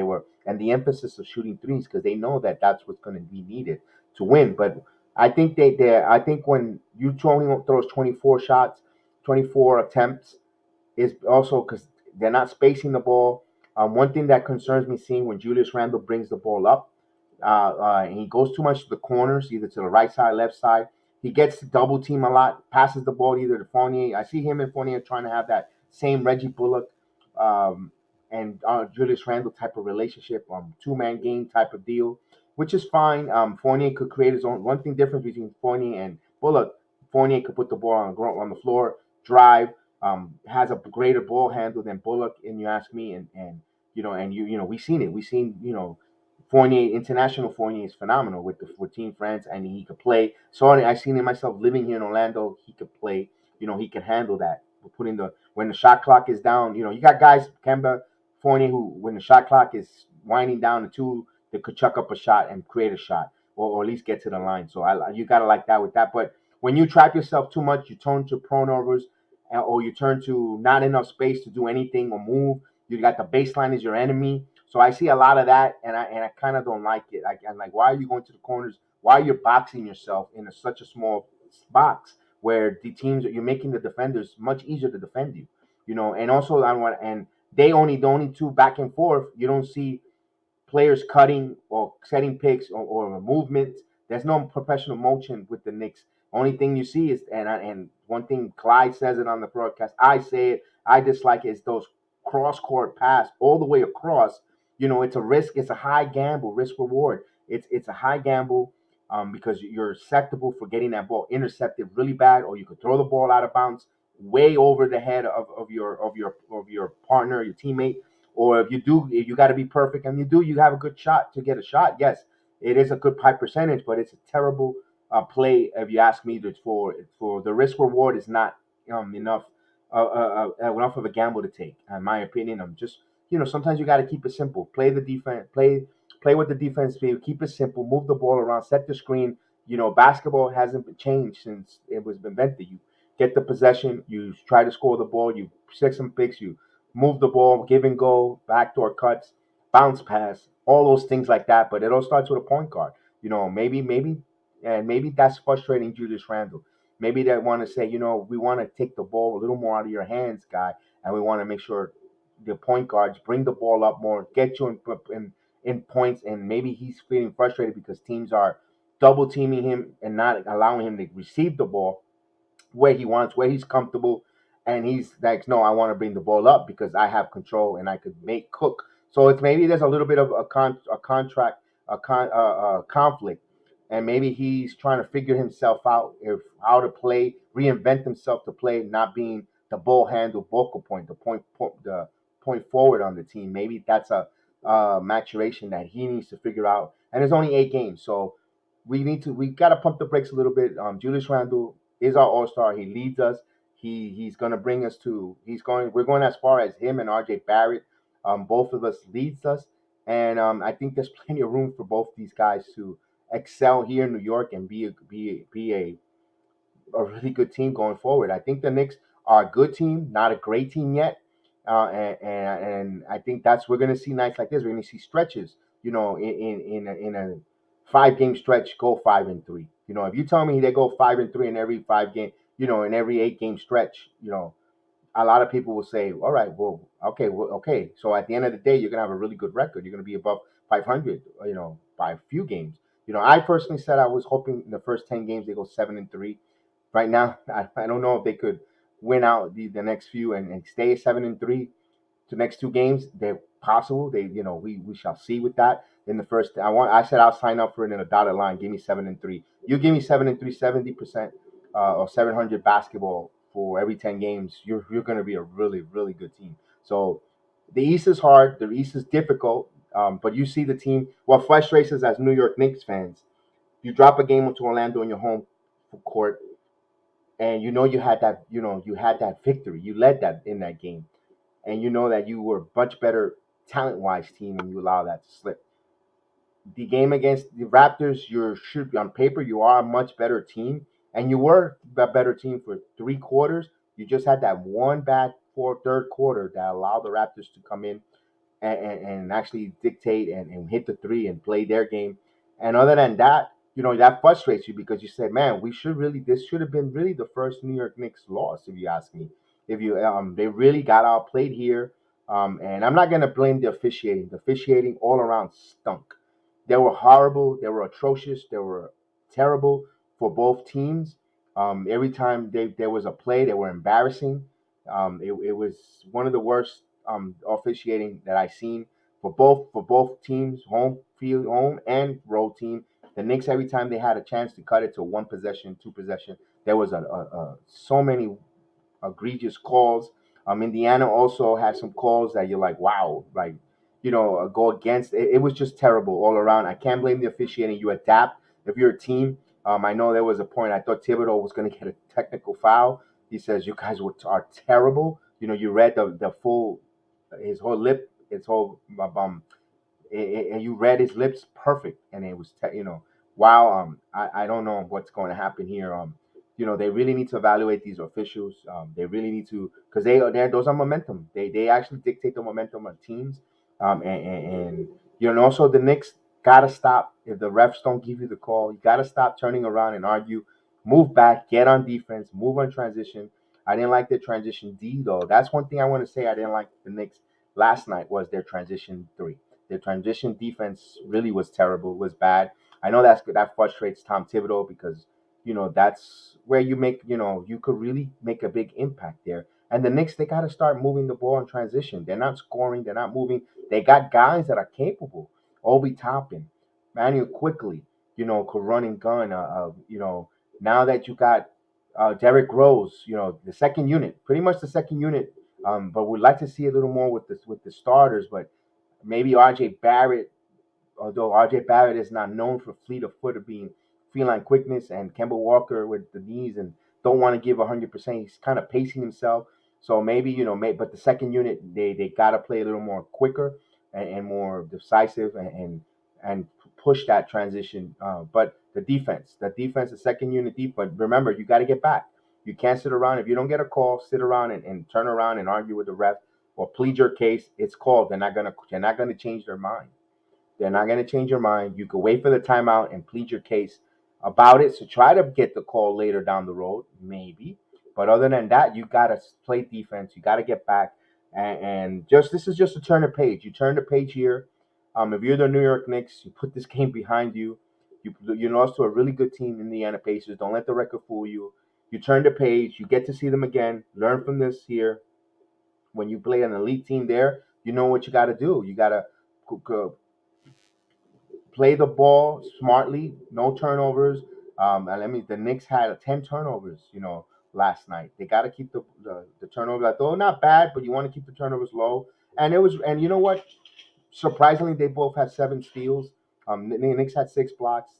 the emphasis of shooting threes because they know that that's what's going to be needed to win. But I think I think when you throws 24 shots, 24 attempts, is also because they're not spacing the ball. One thing that concerns me seeing when Julius Randle brings the ball up, and he goes too much to the corners, either to the right side, left side. He gets double team a lot, passes the ball either to Fournier. I see him and Fournier trying to have that same Reggie Bullock um, and Julius Randle type of relationship, 2-man game type of deal, which is fine. Fournier could create his own. One thing difference between Fournier and Bullock, Fournier could put the ball on the floor, drive, has a greater ball handle than Bullock, and you ask me, and we've seen it. We've seen Fournier, international Fournier is phenomenal with Team France, and he could play. So I seen it myself living here in Orlando. He could play. He can handle that. We're putting the when the shot clock is down. You got guys, Kemba, Fournier, who when the shot clock is winding down to two, they could chuck up a shot and create a shot, or at least get to the line. So you gotta like that with that. But when you trap yourself too much, you turn to turnovers, or you turn to not enough space to do anything or move. You got the baseline is your enemy. So I see a lot of that, and I kind of don't like it. I'm like, why are you going to the corners? Why are you boxing yourself in such a small box where the teams you're making the defenders much easier to defend you? And also I want and they only the only two back and forth. You don't see players cutting or setting picks or movement. There's no professional motion with the Knicks. Only thing you see is and one thing Clyde says it on the broadcast. I say it. I dislike it. Is those cross court pass all the way across. It's a risk. It's a high gamble, risk reward. It's a high gamble because you're susceptible for getting that ball intercepted really bad, or you could throw the ball out of bounds way over the head of your partner, your teammate, or if you do, you got to be perfect, and you have a good shot to get a shot. Yes, it is a good high percentage, but it's a terrible play if you ask me. For the risk reward is not enough of a gamble to take. In my opinion, I'm just sometimes you got to keep it simple. Play the defense. Play with the defense. Keep it simple. Move the ball around. Set the screen. Basketball hasn't been changed since it was invented. You get the possession. You try to score the ball. You set some picks. You move the ball, give and go, backdoor cuts, bounce pass, all those things like that. But it all starts with a point guard. Maybe that's frustrating Julius Randle. Maybe they want to say, we want to take the ball a little more out of your hands, guy, and we want to make sure the point guards bring the ball up more, get you in points, and maybe he's feeling frustrated because teams are double teaming him and not allowing him to receive the ball where he wants, where he's comfortable, and he's like, no, I want to bring the ball up because I have control and I could make cook. So it's maybe there's a little bit of a contract, conflict, and maybe he's trying to figure himself out if how to play, reinvent himself to play, not being the ball handle focal point, the point forward on the team. Maybe that's a maturation that he needs to figure out. And there's only 8 games, so we gotta pump the brakes a little bit. Julius Randle is our all star. He leads us. He's gonna bring us to. He's going. We're going as far as him and RJ Barrett. Both of us leads us, and I think there's plenty of room for both these guys to excel here in New York and be a really good team going forward. I think the Knicks are a good team, not a great team yet, and I think that's we're going to see nights like this. We're going to see stretches, in a 5 game stretch, go 5-3. If you tell me they go 5-3 in every 5 game, in every 8 game stretch, a lot of people will say, all right, okay. So at the end of the day, you're gonna have a really good record. You're gonna be above 500, by a few games. I personally said I was hoping in the first 10 games they go 7-3. Right now, I don't know if they could win out the next few and stay 7-3 to next 2 games. They're possible. We shall see with that. In the first, I said I'll sign up for it in a dotted line. Give me 7-3. You give me 7-3, 70%, or 700 basketball for every 10 games. You're going to be a really really good team. So the East is hard. The East is difficult. But you see the team. What frustrates us as New York Knicks fans, you drop a game into Orlando in your home court, and you had that victory. You led that in that game, and you know that you were a much better talent wise team, and you allow that to slip. The game against the Raptors, you should on paper you are a much better team, and you were a better team for 3 quarters. You just had that one bad third quarter that allowed the Raptors to come in and actually dictate and hit the three and play their game. And other than that, that frustrates you because you said, man, this should have been really the first New York Knicks loss, if you ask me. If you They really got outplayed here. And I'm not gonna blame the officiating. The officiating all around stunk. They were horrible, they were atrocious, they were terrible for both teams. Every time there was a play, they were embarrassing. It was one of the worst officiating that I've seen for both teams, home field, home and road team. The Knicks, every time they had a chance to cut it to one possession, two possession, there was so many egregious calls. Indiana also had some calls that you're like, wow, like go against. It was just terrible all around. I can't blame the officiating. You adapt if you're a team. I know there was a point I thought Thibodeau was going to get a technical foul. He says you guys are terrible. You read the full his whole lip, his whole and you read his lips perfect, and it was wow. I don't know what's going to happen here. They really need to evaluate these officials. They really need to, because they those are momentum. They actually dictate the momentum of teams. And also the Knicks gotta stop if the refs don't give you the call. You gotta stop turning around and argue. Move back, get on defense, move on transition. I didn't like the transition D though. That's one thing I want to say. I didn't like the Knicks last night was their transition three. The transition defense really was terrible, was bad. I know that frustrates Tom Thibodeau because that's where you could really make a big impact there. And the Knicks, they got to start moving the ball in transition. They're not scoring. They're not moving. They got guys that are capable. Obi Toppin, Manuel quickly, could run and gun. Now that you got Derrick Rose, the second unit, pretty much the second unit. But we'd like to see a little more with the starters. But maybe RJ Barrett, although RJ Barrett is not known for fleet of foot or being feline quickness, and Kemba Walker with the knees and don't want to give 100%. He's kind of pacing himself. So maybe, but the second unit, they got to play a little more quicker and more decisive and push that transition. But the defense, the second unit deep. But remember, you got to get back. You can't sit around. If you don't get a call, sit around and turn around and argue with the ref or plead your case. It's called. They're not gonna change their mind. They're not going to change your mind. You could wait for the timeout and plead your case about it. So try to get the call later down the road, maybe. But other than that, you got to play defense. You got to get back. And just this is just a turn of page. You turn the page here. If you're the New York Knicks, you put this game behind you. You lost to a really good team, Indiana Pacers. Don't let the record fool you. You turn the page. You get to see them again. Learn from this here. When you play an elite team there, you know what you got to do. You got to play the ball smartly, no turnovers. The Knicks had 10 turnovers, last night. They got to keep the turnovers. I thought not bad, but you want to keep the turnovers low. And you know what? Surprisingly, they both had 7 steals. The Knicks had 6 blocks.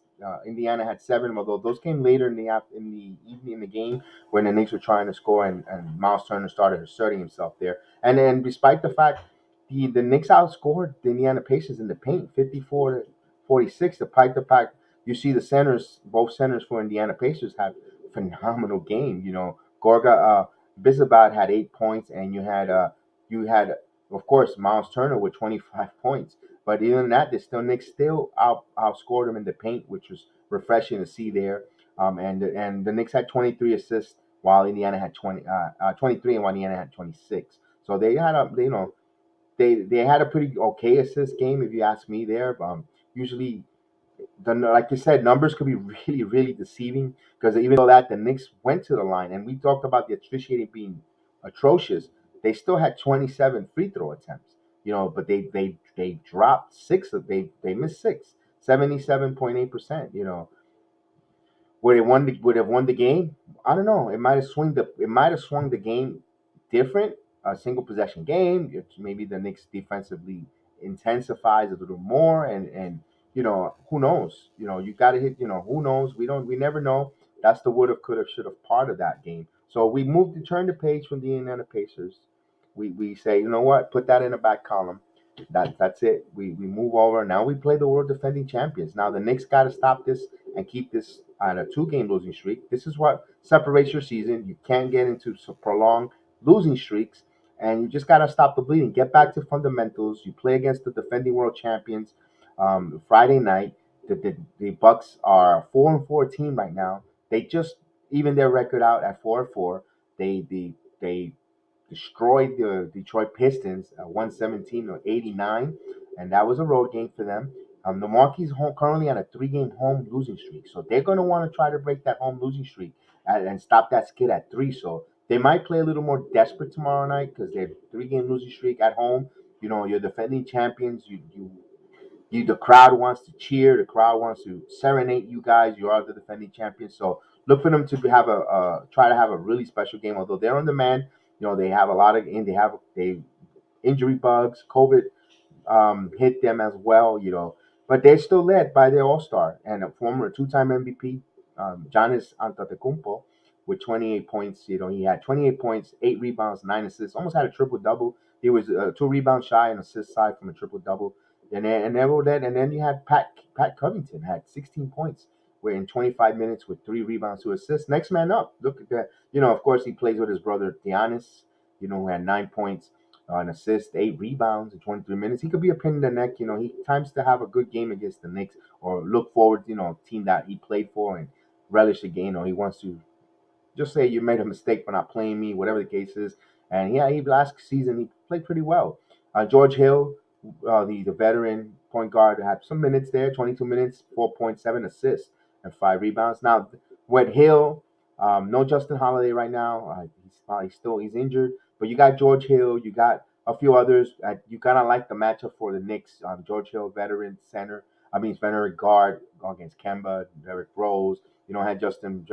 Indiana had 7, although those came later in the evening in the game when the Knicks were trying to score and Miles Turner started asserting himself there. And then, despite the fact the Knicks outscored the Indiana Pacers in the paint, 54-46. The fact you see the centers, both centers for Indiana Pacers had phenomenal game. Gorga Bisabat had 8 points, and you had of course Miles Turner with 25 points. But even than that, the Knicks still outscored them in the paint, which was refreshing to see there. And the Knicks had 23 assists while Indiana had 23, and while Indiana had 26. So they had they had a pretty okay assist game, if you ask me. There, usually like you said, numbers could be really, really deceiving because even though that the Knicks went to the line, and we talked about the officiating being atrocious, they still had 27 free throw attempts. But they dropped six. They missed six. 77.8%. Would have won the game? I don't know. It might have swung the game different. A single possession game. Maybe the Knicks defensively intensifies a little more, and who knows? You got to hit. Who knows? We never know. That's the would have, could have, should have part of that game. So we moved to turn the page from the Indiana Pacers. We say, you know what? Put that in the back column. That's it. We move over. Now we play the world defending champions. Now the Knicks got to stop this and keep this on a 2-game losing streak. This is what separates your season. You can't get into prolonged losing streaks, and you just got to stop the bleeding. Get back to fundamentals. You play against the defending world champions. Friday night, the Bucks are a 4-4 team right now. They just even their record out at 4-4. They destroyed the Detroit Pistons at 117-89, and that was a road game for them. The Milwaukee's currently on a 3-game home losing streak, so they're going to want to try to break that home losing streak and stop that skid at 3. So they might play a little more desperate tomorrow night because they're 3-game losing streak at home. You're defending champions. The crowd wants to cheer. The crowd wants to serenade you guys. You are the defending champions. So look for them to have try to have a really special game. Although they're on demand, they have a lot of they injury bugs, COVID. hit them as well, but they're still led by their all-star and a former two-time MVP, Giannis Antetokounmpo, with 28 points. He had 28 points, 8 rebounds, 9 assists, almost had a triple-double. He was 2 rebounds shy and assist side from a triple-double. And then you had Pat Covington had 16 points. Where in 25 minutes with 3 rebounds, 2 assists. Next man up. Look at that. Of course, he plays with his brother Giannis. Who had 9 points, an assist, 8 rebounds in 23 minutes. He could be a pin in the neck. He times to have a good game against the Knicks or look forward, team that he played for and relish the game. He wants to just say you made a mistake for not playing me, whatever the case is. And yeah, he last season he played pretty well. George Hill, the veteran point guard, had some minutes there, 22 minutes, 4.7 assists and 5 rebounds. Now with Hill, no Justin Holiday right now. He's injured, but you got George Hill, you got a few others. You kind of like the matchup for the Knicks. George Hill, veteran center. Veteran guard against Kemba, Derrick Rose. Had Justin.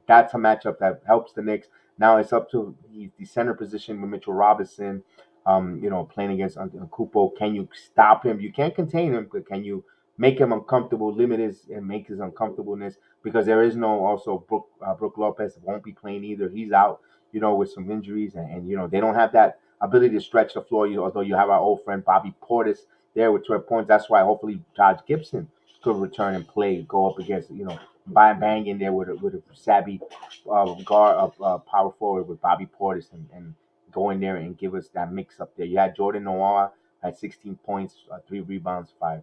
That's a matchup that helps the Knicks. Now it's up to the center position with Mitchell Robinson. Playing against Kupo. Can you stop him? You can't contain him, but can you make him uncomfortable, limit his and make his uncomfortableness? Because there is no also Brook Lopez won't be playing either. He's out, with some injuries, and they don't have that ability to stretch the floor. Although you have our old friend Bobby Portis there with 12 points. That's why hopefully Josh Gibson could return and play, go up against bang in there with a savvy guard power forward with Bobby Portis and go in there and give us that mix up there. You had Jordan Noah had 16 points, 3 rebounds, five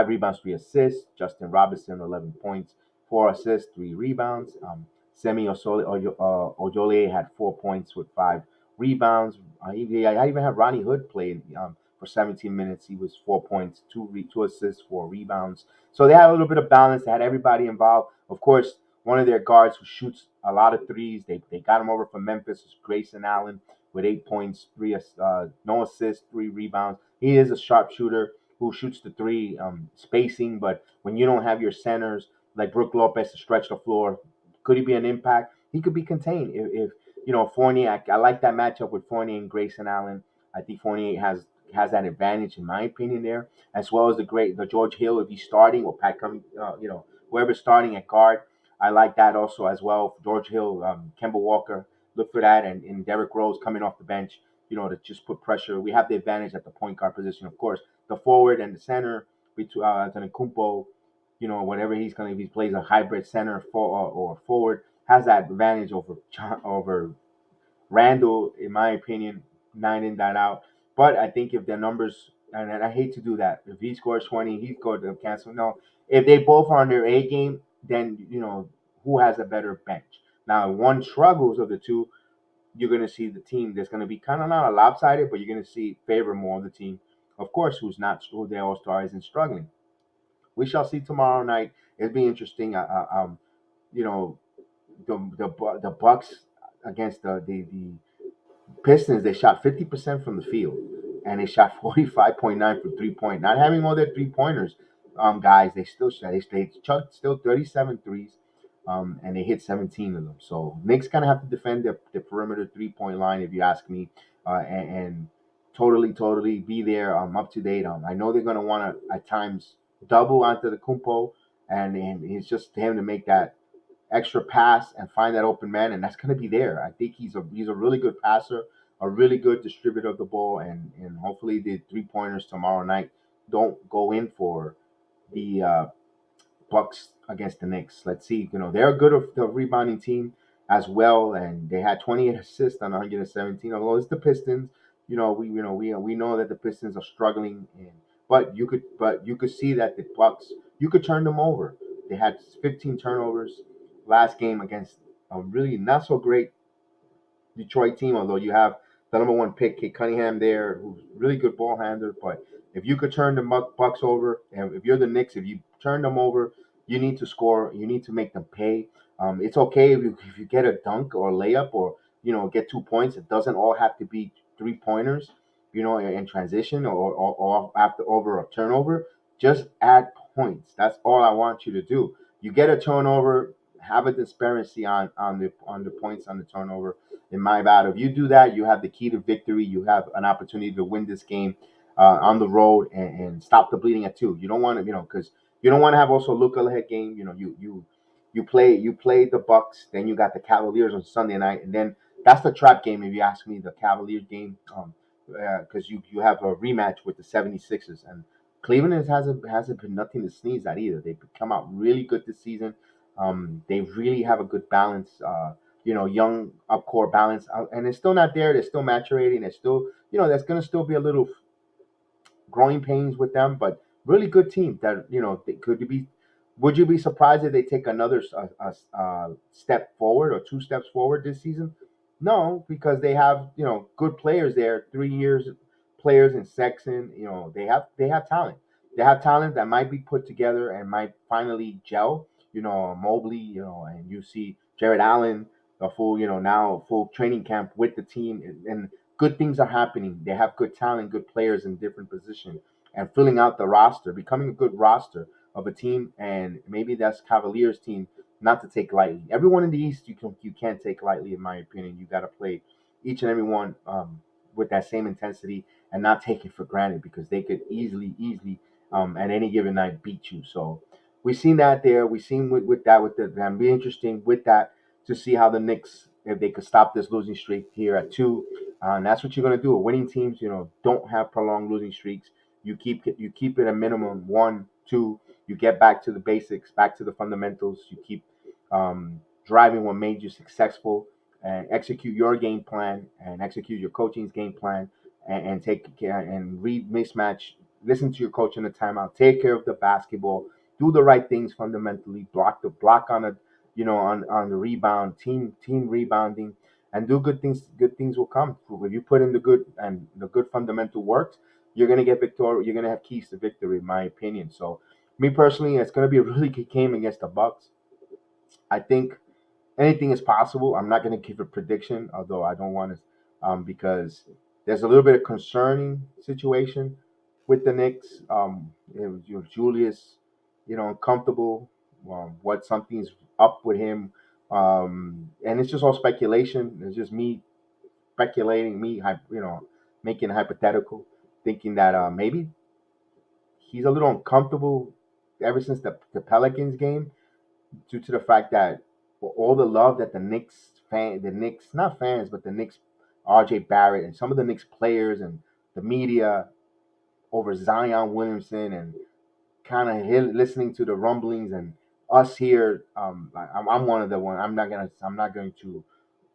rebounds, 3 assists. Justin Robinson 11 points, 4 assists, 3 rebounds. Semi Ojole had 4 points with 5 rebounds. I even had Ronnie Hood played for 17 minutes. He was 4 points, two assists, 4 rebounds. So they had a little bit of balance. They had everybody involved. Of course, one of their guards who shoots a lot of threes. They got him over from Memphis. Is Grayson Allen with 8 points, no assists, 3 rebounds. He is a sharpshooter who shoots the three, spacing. But when you don't have your centers like Brook Lopez to stretch the floor, could he be an impact? He could be contained if Fournier. I like that matchup with Fournier and Grayson Allen. I think Fournier has that advantage in my opinion there, as well as the George Hill if he's starting or Pat Cummings, whoever's starting at guard. I like that also as well. George Hill, Kemba Walker, look for that, and Derrick Rose coming off the bench, to just put pressure. We have the advantage at the point guard position, of course. The forward and the center, between Kumpo, whatever he's going to, if he plays a hybrid center or forward, has that advantage over Randall, in my opinion, nine in, nine out. But I think if their numbers, and I hate to do that, if he scores 20, he scored to cancel. No, if they both are on their A game, then who has a better bench. Now, one struggles of the two, you're going to see the team that's going to be kind of not a lopsided, but you're going to see favor more of the team, of course, who their all star isn't struggling. We shall see tomorrow night. It'll be interesting. You know, the Bucks against the Pistons, they shot 50% from the field, and they shot 45.9 from 3 point. Not having all their 3 pointers, guys, they still shot. They chucked still 37 threes, and they hit 17 of them. So Knicks kind of have to defend the perimeter 3 point line, if you ask me, and totally be there, up to date. I know they're gonna want to at times double onto the Kumpo, and it's just him to make that extra pass and find that open man, and that's going to be there. I think he's a really good passer, a really good distributor of the ball, and hopefully the 3 pointers tomorrow night don't go in for the Bucks against the Knicks. Let's see. They're a good the rebounding team as well, and they had 28 assists on 117. Although it's the Pistons, we know that the Pistons are struggling, but you could see that the Bucks, you could turn them over. They had 15 turnovers last game against a really not so great Detroit team, although you have the number one pick, Kate Cunningham, there, who's a really good ball handler. But if you could turn the Bucks over, and if you're the Knicks, if you turn them over, you need to score. You need to make them pay. It's okay if you get a dunk or layup or get 2 points. It doesn't all have to be 3 pointers, in transition or after over a turnover. Just add points. That's all I want you to do. You get a turnover, have a disparity on the points on the turnover in my battle. If you do that, you have the key to victory. You have an opportunity to win this game. on the road and stop the bleeding at two. You don't want to, because you don't want to have also a look ahead game. You play the Bucks, then you got the Cavaliers on Sunday night, and then that's the trap game. If you ask me, the Cavaliers game, because you have a rematch with the 76ers, and Cleveland hasn't been nothing to sneeze at either. They've come out really good this season. They really have a good balance. Young up core balance, and it's still not there. They're still maturating. They're still, there's gonna still be a little growing pains with them, but really good team that they could be. Would you be surprised if they take another step forward or two steps forward this season? No, because they have good players there. 3 years players in Sexton. They have talent. They have talent that might be put together and might finally gel. Mobley. And you see Jared Allen, a full now full training camp with the team, and good things are happening. They have good talent, good players in different positions, and filling out the roster, becoming a good roster of a team. And maybe that's Cavaliers team not to take lightly. Everyone in the East you can't take lightly, in my opinion. You got to play each and every one with that same intensity and not take it for granted because they could easily at any given night beat you. So we've seen that there. We've seen with that with the and be interesting with that to see how the Knicks, if they could stop this losing streak here at two. And that's what you're going to do. Winning teams, don't have prolonged losing streaks. You keep it a minimum one, two. You get back to the basics, back to the fundamentals. You keep driving what made you successful, and execute your game plan and execute your coaching's game plan, and take care and read mismatch. Listen to your coach in the timeout. Take care of the basketball. Do the right things fundamentally. Block on a on the rebound. Team rebounding and do good things. Good things will come if you put in the good fundamental works. You're gonna get victory. You're gonna have keys to victory, in my opinion. So, me personally, it's gonna be a really good game against the Bucks. I think anything is possible. I'm not gonna give a prediction, although I don't want to, because there's a little bit of concerning situation with the Knicks. Julius, uncomfortable. What something's up with him, and it's just all speculation. It's just me speculating, making hypothetical, thinking that maybe he's a little uncomfortable ever since the Pelicans game, due to the fact that all the love that the Knicks, not fans, but the Knicks, RJ Barrett, and some of the Knicks players and the media over Zion Williamson, and kind of listening to the rumblings and us here. I'm one of the one. I'm not going to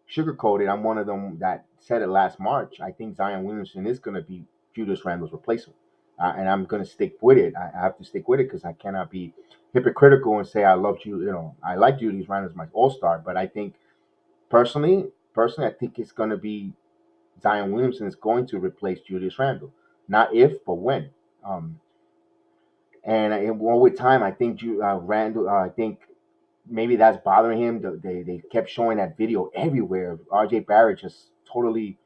sugarcoated. I'm one of them that said it last March. I think Zion Williamson is going to be Julius Randle's replacement, and I'm going to stick with it. I have to stick with it because I cannot be hypocritical and say I love you. I like Julius Randle as my All Star, but I think personally, I think it's going to be Zion Williamson is going to replace Julius Randle. Not if, but when. Um, with time, I think Randle. I think maybe that's bothering him. They kept showing that video everywhere. RJ Barrett just totally,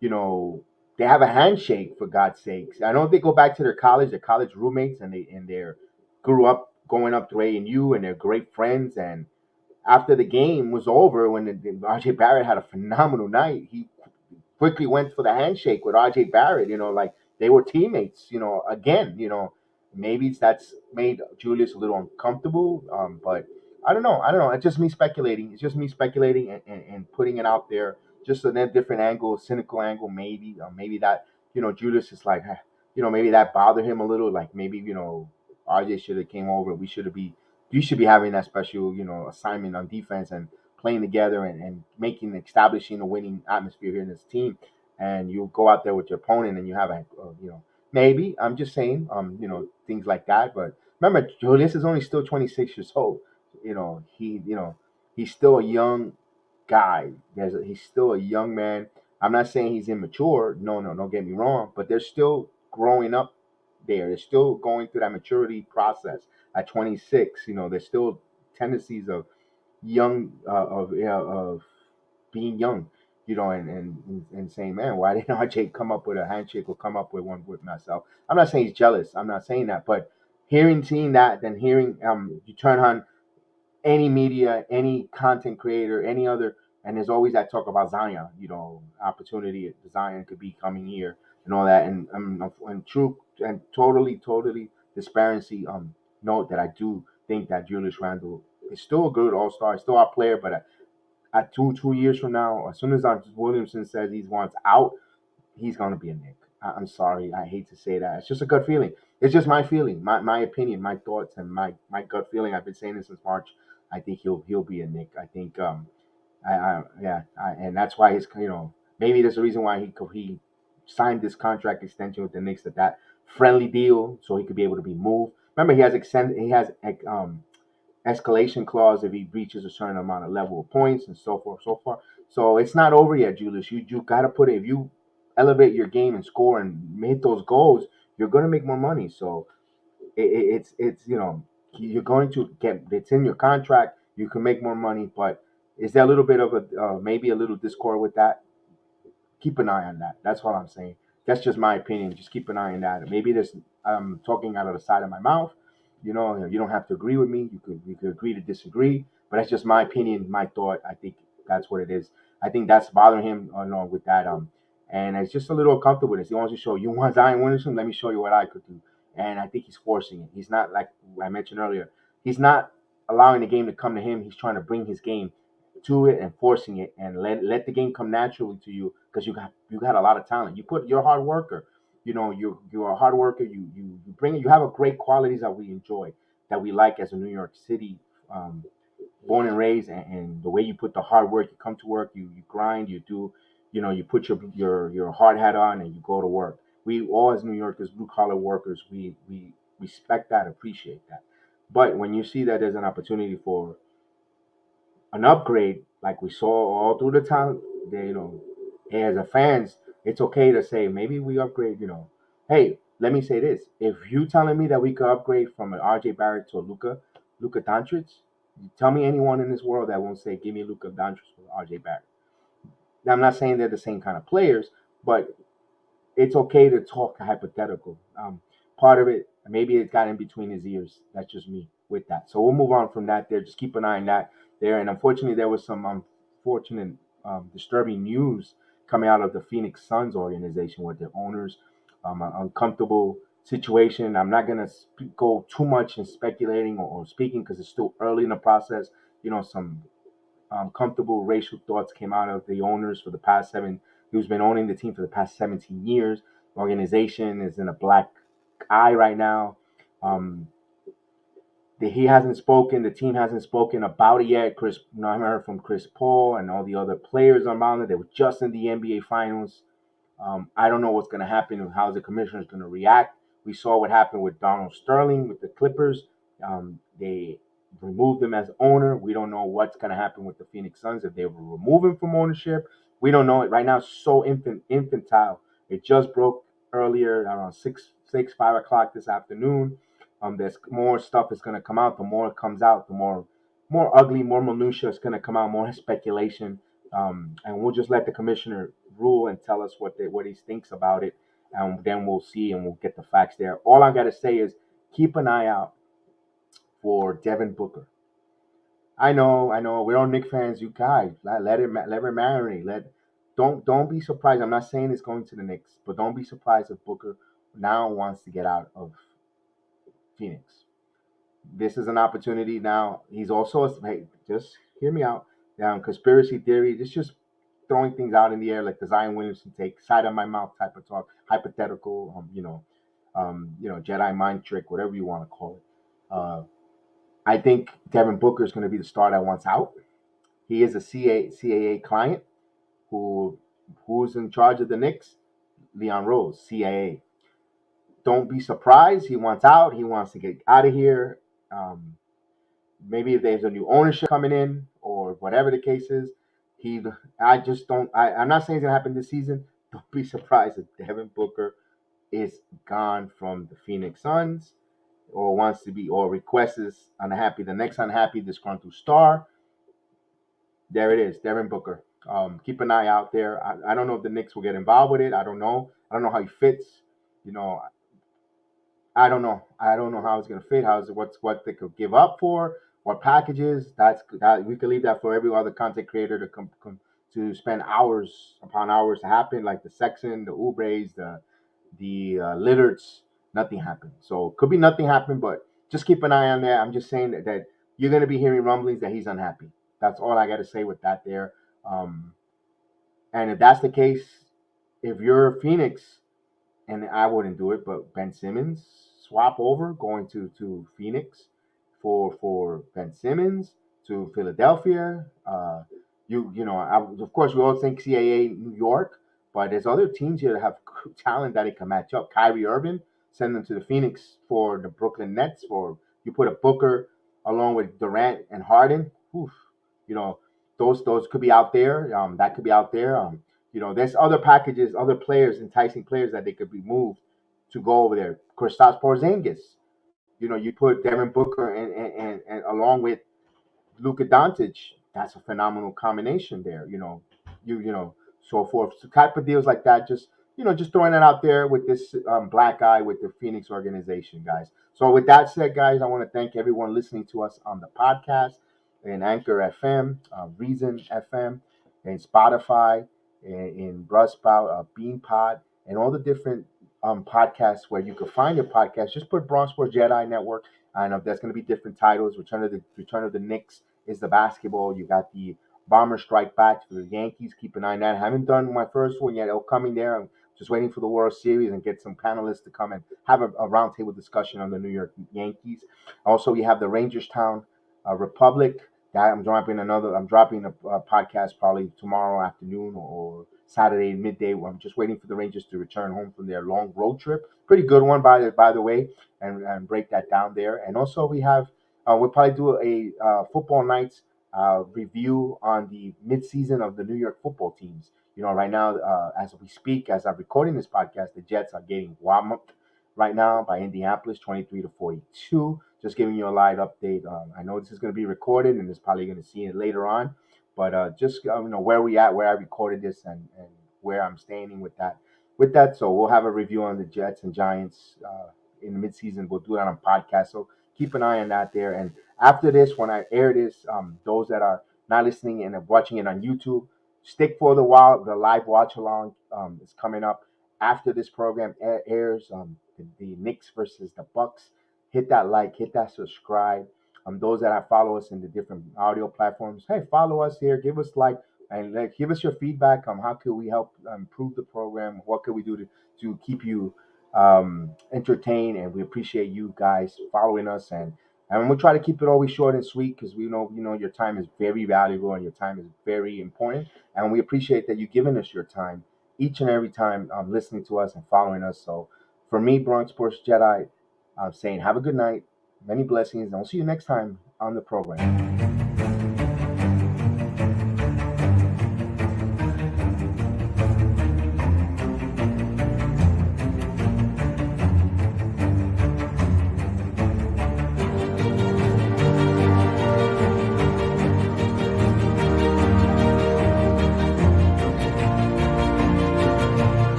you know, they have a handshake for God's sakes. I know they go back to their college roommates, and they grew up going up through A&U, and they're great friends. And after the game was over, when RJ Barrett had a phenomenal night, he quickly went for the handshake with RJ Barrett. Like they were teammates. Again. Maybe that's made Julius a little uncomfortable. But I don't know. I don't know. It's just me speculating. It's just me speculating and putting it out there, just a different angle, cynical angle. Maybe that Julius is like, maybe that bothered him a little. Like maybe RJ should have came over. You should be having that special assignment on defense and playing together and establishing a winning atmosphere here in this team. And you go out there with your opponent and you have maybe I'm just saying things like that. But remember, Julius is only still 26 years old. He's still a young guy. He's still a young man. I'm not saying he's immature. No, no, don't get me wrong. But they're still growing up there. They're still going through that maturity process at 26. There's still tendencies of young of being young, and saying, man, why didn't RJ come up with a handshake or come up with one with myself? I'm not saying he's jealous. I'm not saying that, but seeing that, then hearing you turn on any media, any content creator, any other, and there's always that talk about Zion. Opportunity Zion could be coming here. and all that. And true and totally disparity note that I do think that Julius Randle is still a good All Star, still our player, but at 2 years from now, as soon as Williamson says he wants out, he's gonna be a Knick. I'm sorry, I hate to say that. It's just a gut feeling. It's just my feeling, my opinion, my thoughts, and my gut feeling. I've been saying this since March. I think he'll be a Knick. I think and that's why maybe there's a reason why he signed this contract extension with the Knicks, that friendly deal, so he could be able to be moved. Remember, he has escalation clause if he reaches a certain amount of level of points and so forth, so far. So it's not over yet, Julius. You gotta put it. If you elevate your game and score and hit those goals, you're gonna make more money. So it's you're going to get, it's in your contract. You can make more money, but is there a little bit of a maybe a little discord with that? Keep an eye on that. That's all I'm saying. That's just my opinion. Just keep an eye on that. Maybe this I'm talking out of the side of my mouth. You don't have to agree with me. You could agree to disagree, but that's just my opinion, my thought. I think that's what it is. I think that's bothering him along with that. And it's just a little uncomfortable with this. He wants to show you want Zion Williamson. Let me show you what I could do. And I think he's forcing it. He's not, like I mentioned earlier. He's not allowing the game to come to him. He's trying to bring his game to it and forcing it, and let the game come naturally to you, because you got a lot of talent. You're a hard worker. You're a hard worker. You have a great qualities that we enjoy, that we like as a New York City born and raised, and the way you put the hard work, you come to work, you grind, you do, you put your hard hat on and you go to work. We all, as New Yorkers, blue collar workers, we respect that, appreciate that. But when you see that there's an opportunity for an upgrade, like we saw all through the town, as a fans, it's okay to say maybe we upgrade. Hey, let me say this: if you telling me that we could upgrade from an RJ Barrett to a Luka Doncic, you tell me anyone in this world that won't say, "Give me Luka Doncic for RJ Barrett." Now, I'm not saying they're the same kind of players, but it's okay to talk hypothetical. Part of it, maybe it got in between his ears. That's just me with that. So we'll move on from that there. Just keep an eye on that there. And unfortunately, there was some unfortunate, disturbing news coming out of the Phoenix Suns organization with their owners. An uncomfortable situation. I'm not going to go too much in speculating or speaking, because it's still early in the process. Some comfortable racial thoughts came out of the owners for the past who's been owning the team for the past 17 years. The organization is in a black eye right now. Um, he hasn't spoken. The team hasn't spoken about it yet. I haven't heard from Chris Paul and all the other players around it. They were just in the NBA Finals. I don't know what's going to happen and how the commissioner is going to react. We saw what happened with Donald Sterling with the Clippers. They removed him as owner. We don't know what's going to happen with the Phoenix Suns if they will remove him from ownership. We don't know it right now. It's so infantile. It just broke earlier around 5 o'clock this afternoon. There's more stuff is going to come out. The more it comes out, the more ugly, more minutia is going to come out. More speculation, and we'll just let the commissioner rule and tell us what he thinks about it, and then we'll see and we'll get the facts there. All I gotta say is keep an eye out for Devin Booker. I know, we're all Knicks fans. You guys, let it marinate. Don't be surprised. I'm not saying it's going to the Knicks, but don't be surprised if Booker now wants to get out of Phoenix. This is an opportunity now. He's also, hey, just hear me out. Conspiracy theory. It's just throwing things out in the air like the Zion Williamson take, side of my mouth type of talk, hypothetical, Jedi mind trick, whatever you want to call it. I think Devin Booker is going to be the star that wants out. He is a CAA client who's in charge of the Knicks. Leon Rose, CAA. Don't be surprised. He wants out. He wants to get out of here. Um, Maybe if there's a new ownership coming in or whatever the case is, he I just don't I'm not saying it's gonna happen this season. Don't be surprised if Devin Booker is gone from the Phoenix Suns, or wants to be, or requests is unhappy, the next unhappy disgruntled star. There it is, Devin Booker. Keep an eye out there. I don't know if the Knicks will get involved with it. I don't know. I don't know how he fits. You know, I don't know. I don't know how it's gonna fit. What they could give up for, what packages. That we could leave that for every other content creator to come to spend hours upon hours to happen, like the Sexton, the Ubres, the the Lillard's, nothing happened. So could be nothing happened, but just keep an eye on that. I'm just saying that you're going to be hearing rumblings that he's unhappy. That's all I got to say with that there. Um, and if that's the case, if you're Phoenix, and I wouldn't do it, but Ben Simmons swap over going to Phoenix for Ben Simmons to Philadelphia. Of course we all think CAA New York, but there's other teams here that have talent that it can match up. Kyrie Irving, send them to the Phoenix for the Brooklyn Nets. For you put a Booker along with Durant and Harden. Oof, you know those could be out there. That could be out there. There's other packages, other players, enticing players that they could be moved to go over there. Kristaps Porzingis. You put Devin Booker and along with Luka Doncic. That's a phenomenal combination there. So forth. So type of deals like that. Just throwing it out there with this black eye with the Phoenix organization, guys. So with that said, guys, I want to thank everyone listening to us on the podcast in Anchor FM, Reason FM, and Spotify, in Buzzsprout, Beanpod, and all the different podcasts where you can find your podcast. Just put Bronx Sports Jedi Network. I know there's going to be different titles. Return of the Knicks is the basketball. You got the Bombers Strike Back for the Yankees. Keep an eye on that. I haven't done my first one yet. It'll coming there. I'm just waiting for the World Series and get some panelists to come and have a roundtable discussion on the New York Yankees. Also, we have the Rangerstown Republic. That I'm dropping a podcast probably tomorrow afternoon or Saturday midday. I'm just waiting for the Rangers to return home from their long road trip. Pretty good one by the way, and break that down there. And also we have we'll probably do a football nights review on the midseason of the New York football teams. Right now, as we speak, as I'm recording this podcast, the Jets are getting whopped right now by Indianapolis, 23-42. Just giving you a live update. I know this is going to be recorded, and it's probably going to see it later on. But just where we at, where I recorded this, and where I'm standing with that. So we'll have a review on the Jets and Giants in the midseason. We'll do that on podcast. So keep an eye on that there. And after this, when I air this, those that are not listening and are watching it on YouTube, stick for the while. The live watch along is coming up after this program airs. The Knicks versus the Bucks. Hit that like, hit that subscribe. Those that follow us in the different audio platforms, hey, follow us here, give us like, and give us your feedback on how could we help improve the program. What could we do to keep you entertained? And we appreciate you guys following us, and we'll try to keep it always short and sweet because we know your time is very valuable and your time is very important, and we appreciate that you giving us your time each and every time listening to us and following us. So for me, Bronx Sports Jedi, I'm saying have a good night, many blessings, and we'll see you next time on the program.